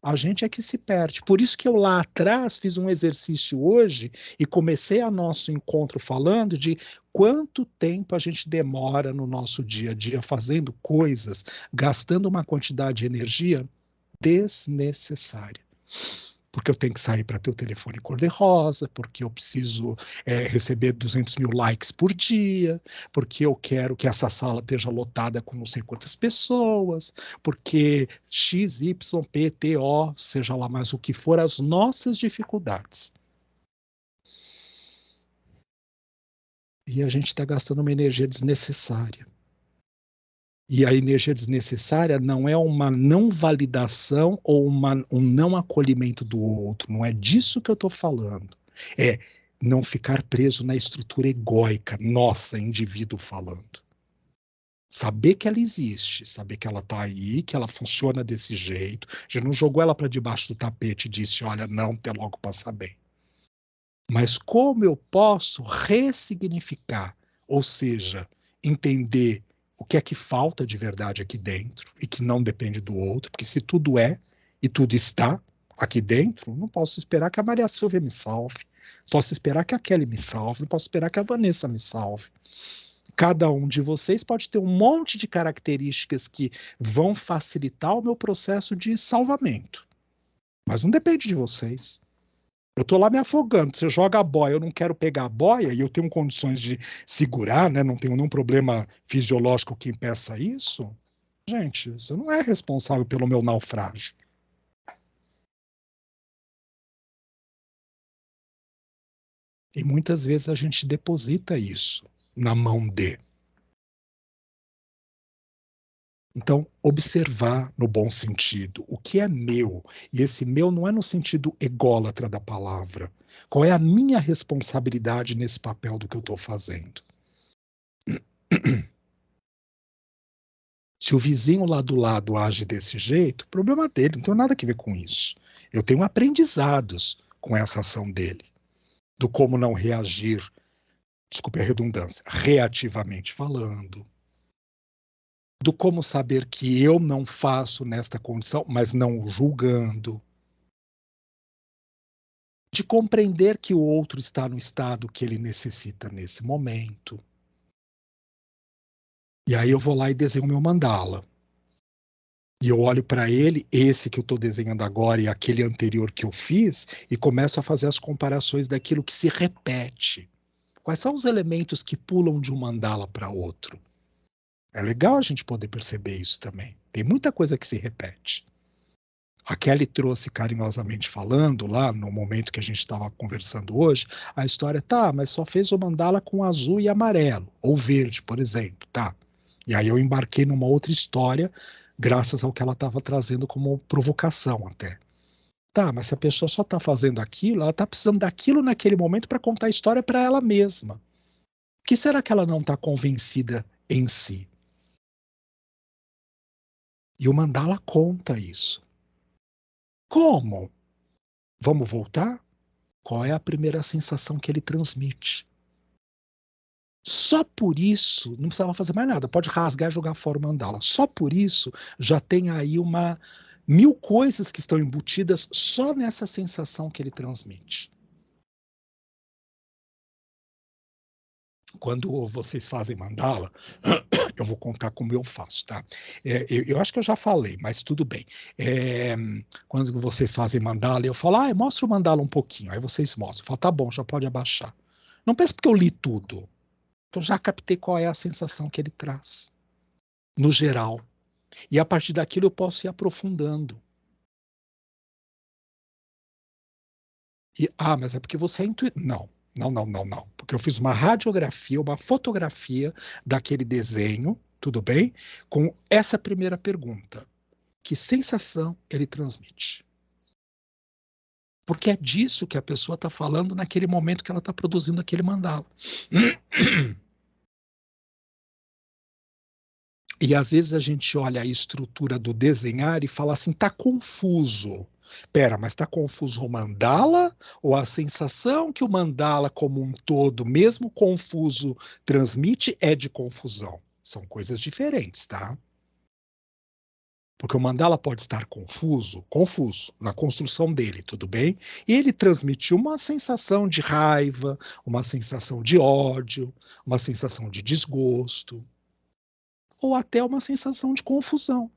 A gente é que se perde. Por isso que eu lá atrás fiz um exercício hoje e comecei a nosso encontro falando de quanto tempo a gente demora no nosso dia a dia fazendo coisas, gastando uma quantidade de energia desnecessária. Porque eu tenho que sair para ter o telefone cor-de-rosa, porque eu preciso receber 200 mil likes por dia, porque eu quero que essa sala esteja lotada com não sei quantas pessoas, porque X, Y, P, T, O, seja lá mais o que for, as nossas dificuldades. E a gente está gastando uma energia desnecessária. E a energia desnecessária não é uma não validação ou um não acolhimento do outro. Não é disso que eu estou falando. É não ficar preso na estrutura egóica, nossa, indivíduo falando. Saber que ela existe, saber que ela está aí, que ela funciona desse jeito. Já não jogou ela para debaixo do tapete e disse, olha, não, até logo passar bem. Mas como eu posso ressignificar, ou seja, entender o que é que falta de verdade aqui dentro e que não depende do outro, porque se tudo é e tudo está aqui dentro, não posso esperar que a Maria Silvia me salve, posso esperar que a Kelly me salve, não posso esperar que a Vanessa me salve. Cada um de vocês pode ter um monte de características que vão facilitar o meu processo de salvamento, mas não depende de vocês. Eu estou lá me afogando, você joga a boia, eu não quero pegar a boia e eu tenho condições de segurar, né? Não tenho nenhum problema fisiológico que impeça isso. Gente, você não é responsável pelo meu naufrágio. E muitas vezes a gente deposita isso na mão de. Então, observar no bom sentido o que é meu, e esse meu não é no sentido ególatra da palavra. Qual é a minha responsabilidade nesse papel do que eu estou fazendo? Se o vizinho lá do lado age desse jeito, problema dele, não tem nada a ver com isso. Eu tenho aprendizados com essa ação dele, do como não reagir, desculpe a redundância, reativamente falando, do como saber que eu não faço nesta condição, mas não julgando, de compreender que o outro está no estado que ele necessita nesse momento. E aí eu vou lá e desenho meu mandala. E eu olho para ele, esse que eu estou desenhando agora e aquele anterior que eu fiz, e começo a fazer as comparações daquilo que se repete. Quais são os elementos que pulam de um mandala para outro? É legal a gente poder perceber isso também. Tem muita coisa que se repete. A Kelly trouxe carinhosamente falando, lá no momento que a gente estava conversando hoje, a história, tá, mas só fez o mandala com azul e amarelo, ou verde, por exemplo, tá. E aí eu embarquei numa outra história, graças ao que ela estava trazendo como provocação até. Tá, mas se a pessoa só está fazendo aquilo, ela está precisando daquilo naquele momento para contar a história para ela mesma. O que será que ela não está convencida em si? E o mandala conta isso. Como? Vamos voltar? Qual é a primeira sensação que ele transmite? Só por isso, não precisava fazer mais nada, pode rasgar e jogar fora o mandala. Só por isso já tem aí 1000 coisas que estão embutidas só nessa sensação que ele transmite. Quando vocês fazem mandala, eu vou contar como eu faço, tá? Eu acho que eu já falei, mas tudo bem. Quando vocês fazem mandala, eu falo, mostra o mandala um pouquinho. Aí vocês mostram. Eu falo, tá bom, já pode abaixar. Não pense porque eu li tudo. Eu já captei qual é a sensação que ele traz, no geral. E a partir daquilo eu posso ir aprofundando. Mas é porque você é intuitivo. Não. Porque eu fiz uma radiografia, uma fotografia daquele desenho, tudo bem? Com essa primeira pergunta. Que sensação ele transmite? Porque é disso que a pessoa está falando naquele momento que ela está produzindo aquele mandala. E às vezes a gente olha a estrutura do desenhar e fala assim, tá confuso. Pera, mas tá confuso o mandala ou a sensação que o mandala como um todo, mesmo confuso, transmite é de confusão? São coisas diferentes, tá? Porque o mandala pode estar confuso na construção dele, tudo bem? E ele transmitiu uma sensação de raiva, uma sensação de ódio, uma sensação de desgosto, ou até uma sensação de confusão.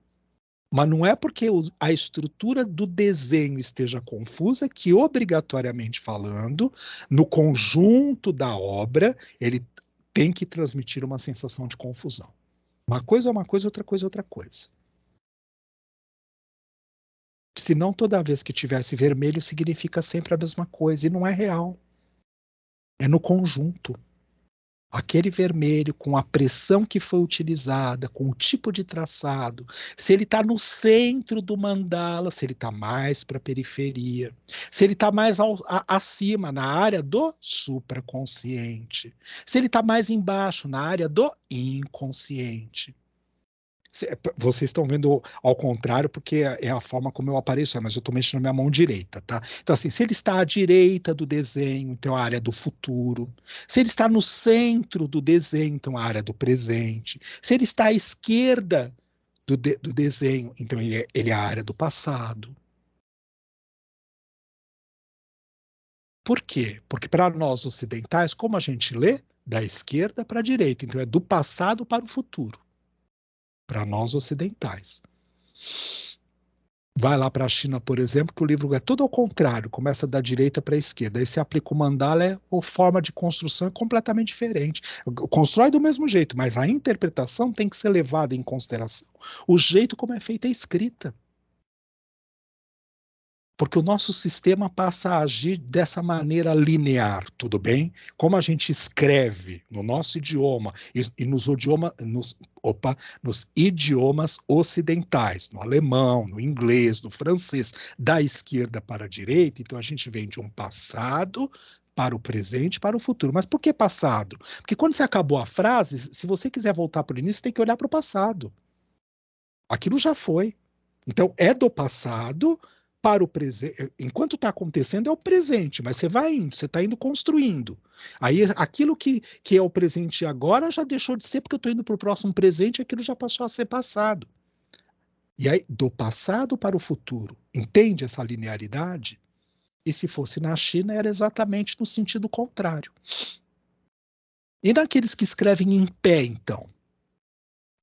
Mas não é porque a estrutura do desenho esteja confusa que, obrigatoriamente falando, no conjunto da obra, ele tem que transmitir uma sensação de confusão. Uma coisa é uma coisa, outra coisa é outra coisa. Senão, toda vez que tivesse vermelho, significa sempre a mesma coisa, e não é real. É no conjunto. Aquele vermelho, com a pressão que foi utilizada, com o tipo de traçado, se ele está no centro do mandala, se ele está mais para a periferia, se ele está mais acima, na área do supraconsciente, se ele está mais embaixo, na área do inconsciente. Vocês estão vendo ao contrário, porque é a forma como eu apareço, mas eu estou mexendo na minha mão direita, tá? Então, assim, se ele está à direita do desenho, então a área do futuro. Se ele está no centro do desenho, então a área do presente. Se ele está à esquerda do desenho, então ele é a área do passado. Por quê? Porque para nós ocidentais, como a gente lê? Da esquerda para a direita, então é do passado para o futuro. Para nós ocidentais. Vai lá para a China, por exemplo, que o livro é tudo ao contrário, começa da direita para a esquerda. Aí você aplica o mandala, a forma de construção é completamente diferente. Constrói do mesmo jeito, mas a interpretação tem que ser levada em consideração. O jeito como é feita a escrita. Porque o nosso sistema passa a agir dessa maneira linear, tudo bem? Como a gente escreve no nosso idioma e nos idiomas ocidentais, no alemão, no inglês, no francês, da esquerda para a direita, então a gente vem de um passado para o presente, para o futuro. Mas por que passado? Porque quando você acabou a frase, se você quiser voltar para o início, você tem que olhar para o passado. Aquilo já foi. Então, é do passado para o presente. Enquanto está acontecendo, é o presente, mas você vai indo, você está indo construindo. Aí, aquilo que é o presente agora já deixou de ser, porque eu estou indo para o próximo presente, aquilo já passou a ser passado. E aí, do passado para o futuro. Entende essa linearidade? E se fosse na China, era exatamente no sentido contrário. E naqueles que escrevem em pé, então?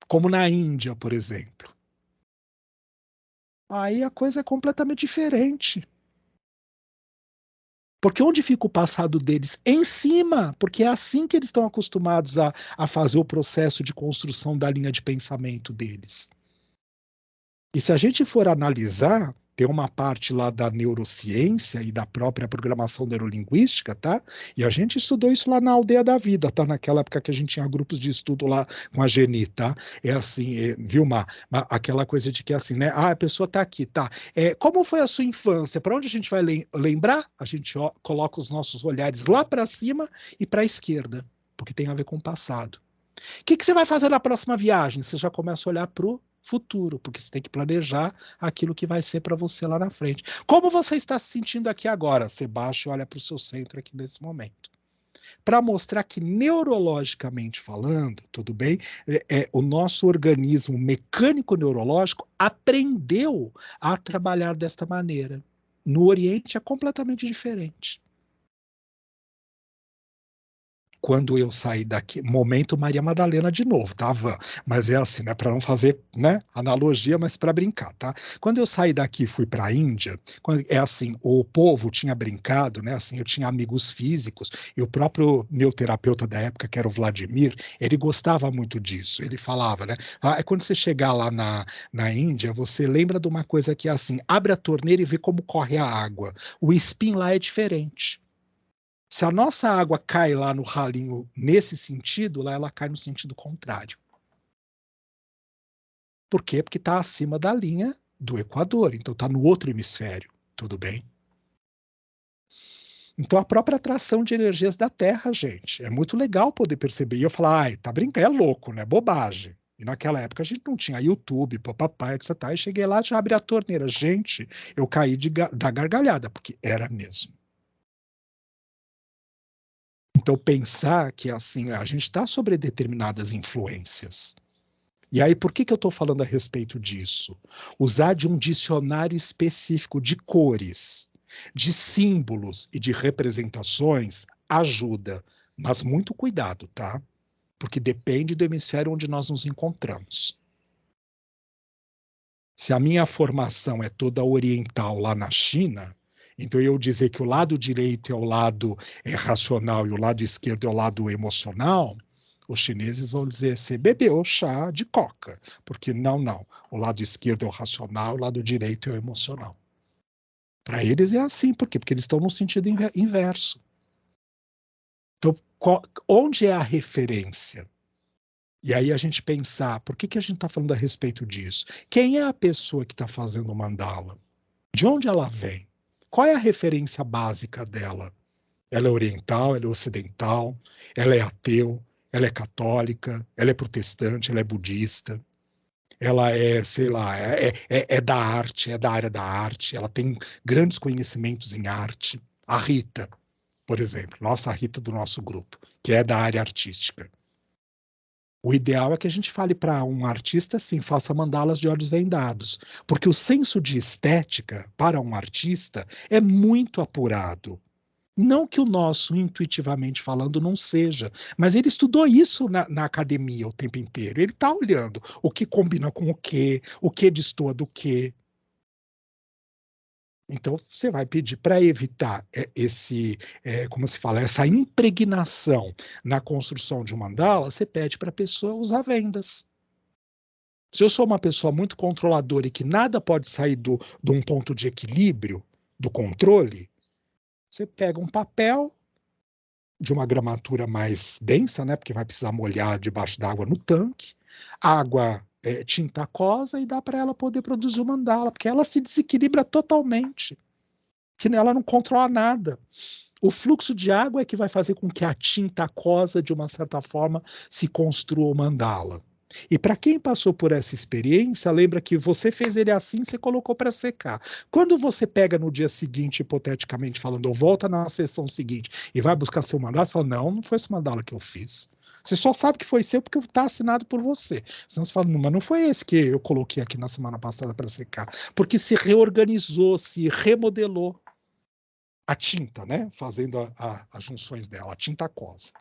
Como na Índia, por exemplo. Aí a coisa é completamente diferente. Porque onde fica o passado deles? Em cima, porque é assim que eles estão acostumados a fazer o processo de construção da linha de pensamento deles. E se a gente for analisar, tem uma parte lá da neurociência e da própria programação neurolinguística, tá? E a gente estudou isso lá na Aldeia da Vida, tá? Naquela época que a gente tinha grupos de estudo lá com a Geni, tá? É assim, viu, Má? Aquela coisa de que é assim, né? Ah, a pessoa tá aqui, tá? Como foi a sua infância? Para onde a gente vai lembrar? A gente coloca os nossos olhares lá para cima e para a esquerda, porque tem a ver com o passado. O que você vai fazer na próxima viagem? Você já começa a olhar para o futuro, porque você tem que planejar aquilo que vai ser para você lá na frente. Como você está se sentindo aqui agora? Você baixa e olha para o seu centro aqui nesse momento. Para mostrar que, neurologicamente falando, tudo bem, o nosso organismo mecânico-neurológico aprendeu a trabalhar desta maneira. No Oriente é completamente diferente. Quando eu saí daqui, momento Maria Madalena de novo, tá, Van? Mas é assim, né, para não fazer, né, analogia, mas para brincar, tá? Quando eu saí daqui e fui para a Índia, é assim, o povo tinha brincado, né, assim, eu tinha amigos físicos, e o próprio meu terapeuta da época, que era o Vladimir, ele gostava muito disso, ele falava, né, quando você chegar lá na Índia, você lembra de uma coisa que é assim, abre a torneira e vê como corre a água, o spin lá é diferente. Se a nossa água cai lá no ralinho nesse sentido, lá ela cai no sentido contrário. Por quê? Porque está acima da linha do Equador, então está no outro hemisfério, tudo bem? Então a própria atração de energias da Terra, gente, é muito legal poder perceber. E eu falar, ai, tá brincando, é louco, né? Bobagem. E naquela época a gente não tinha YouTube, papapá, etc. E cheguei lá, já abri a torneira. Gente, eu caí da gargalhada, porque era mesmo. Então, pensar que assim, a gente está sobre determinadas influências. E aí, por que eu estou falando a respeito disso? Usar de um dicionário específico de cores, de símbolos e de representações ajuda, mas muito cuidado, tá? Porque depende do hemisfério onde nós nos encontramos. Se a minha formação é toda oriental lá na China, então eu dizer que o lado direito é o lado racional e o lado esquerdo é o lado emocional, os chineses vão dizer, você bebeu chá de coca, porque não, o lado esquerdo é o racional, o lado direito é o emocional. Para eles é assim, por quê? Porque eles estão no sentido inverso. Então, onde é a referência? E aí a gente pensar, por que a gente está falando a respeito disso? Quem é a pessoa que está fazendo o mandala? De onde ela vem? Qual é a referência básica dela? Ela é oriental, ela é ocidental, ela é ateu, ela é católica, ela é protestante, ela é budista, ela é, sei lá, é da arte, é da área da arte, ela tem grandes conhecimentos em arte. A Rita, por exemplo, nossa Rita do nosso grupo, que é da área artística. O ideal é que a gente fale para um artista assim, faça mandalas de olhos vendados, porque o senso de estética para um artista é muito apurado. Não que o nosso, intuitivamente falando, não seja, mas ele estudou isso na academia o tempo inteiro. Ele está olhando o que combina com o que destoa do que. Então, você vai pedir para evitar como se fala, essa impregnação na construção de um mandala, você pede para a pessoa usar vendas. Se eu sou uma pessoa muito controladora e que nada pode sair de um ponto de equilíbrio, do controle, você pega um papel de uma gramatura mais densa, né, porque vai precisar molhar debaixo d'água no tanque, água tinta aquosa e dá para ela poder produzir o mandala, porque ela se desequilibra totalmente, que ela não controla nada. O fluxo de água é que vai fazer com que a tinta aquosa, de uma certa forma, se construa o mandala. E para quem passou por essa experiência, lembra que você fez ele assim, você colocou para secar. Quando você pega no dia seguinte, hipoteticamente falando, ou volta na sessão seguinte e vai buscar seu mandala, você fala, não foi esse mandala que eu fiz. Você só sabe que foi seu porque está assinado por você. Senão você fala, não, mas não foi esse que eu coloquei aqui na semana passada para secar. Porque se reorganizou, se remodelou a tinta, né? Fazendo as junções dela, a tinta aquosa.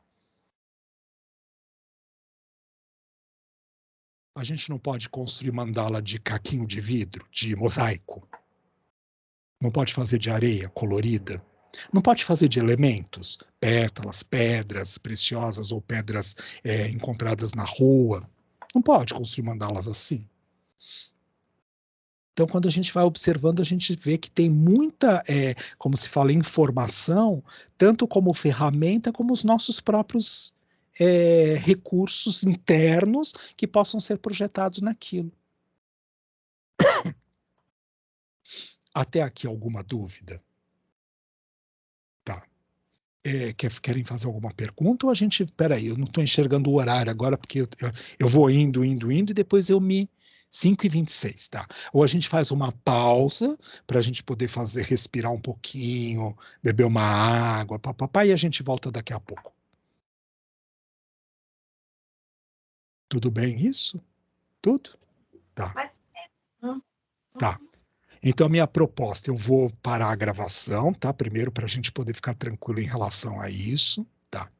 A gente não pode construir mandala de caquinho de vidro, de mosaico. Não pode fazer de areia colorida. Não pode fazer de elementos, pétalas, pedras preciosas ou pedras encontradas na rua. Não pode construir mandalas assim. Então, quando a gente vai observando, a gente vê que tem muita, como se fala, informação, tanto como ferramenta, como os nossos próprios recursos internos que possam ser projetados naquilo. Até aqui alguma dúvida? Tá. Querem fazer alguma pergunta ou a gente... Peraí, eu não estou enxergando o horário agora, porque eu vou indo, e depois eu me... 5h26, tá? Ou a gente faz uma pausa para a gente poder respirar um pouquinho, beber uma água, papapá, e a gente volta daqui a pouco. Tudo bem isso? Tudo? Tá. Tá. Então, a minha proposta, eu vou parar a gravação, tá? Primeiro, para a gente poder ficar tranquilo em relação a isso, tá?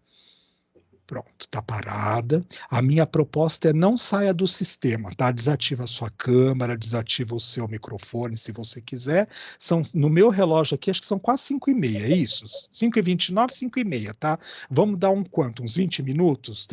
Pronto, tá parada. A minha proposta é não saia do sistema, tá? Desativa a sua câmera, desativa o seu microfone, se você quiser. No meu relógio aqui, acho que são quase 5h30, é isso? 5h29, 5h30, tá? Vamos dar quanto? Uns 20 minutos?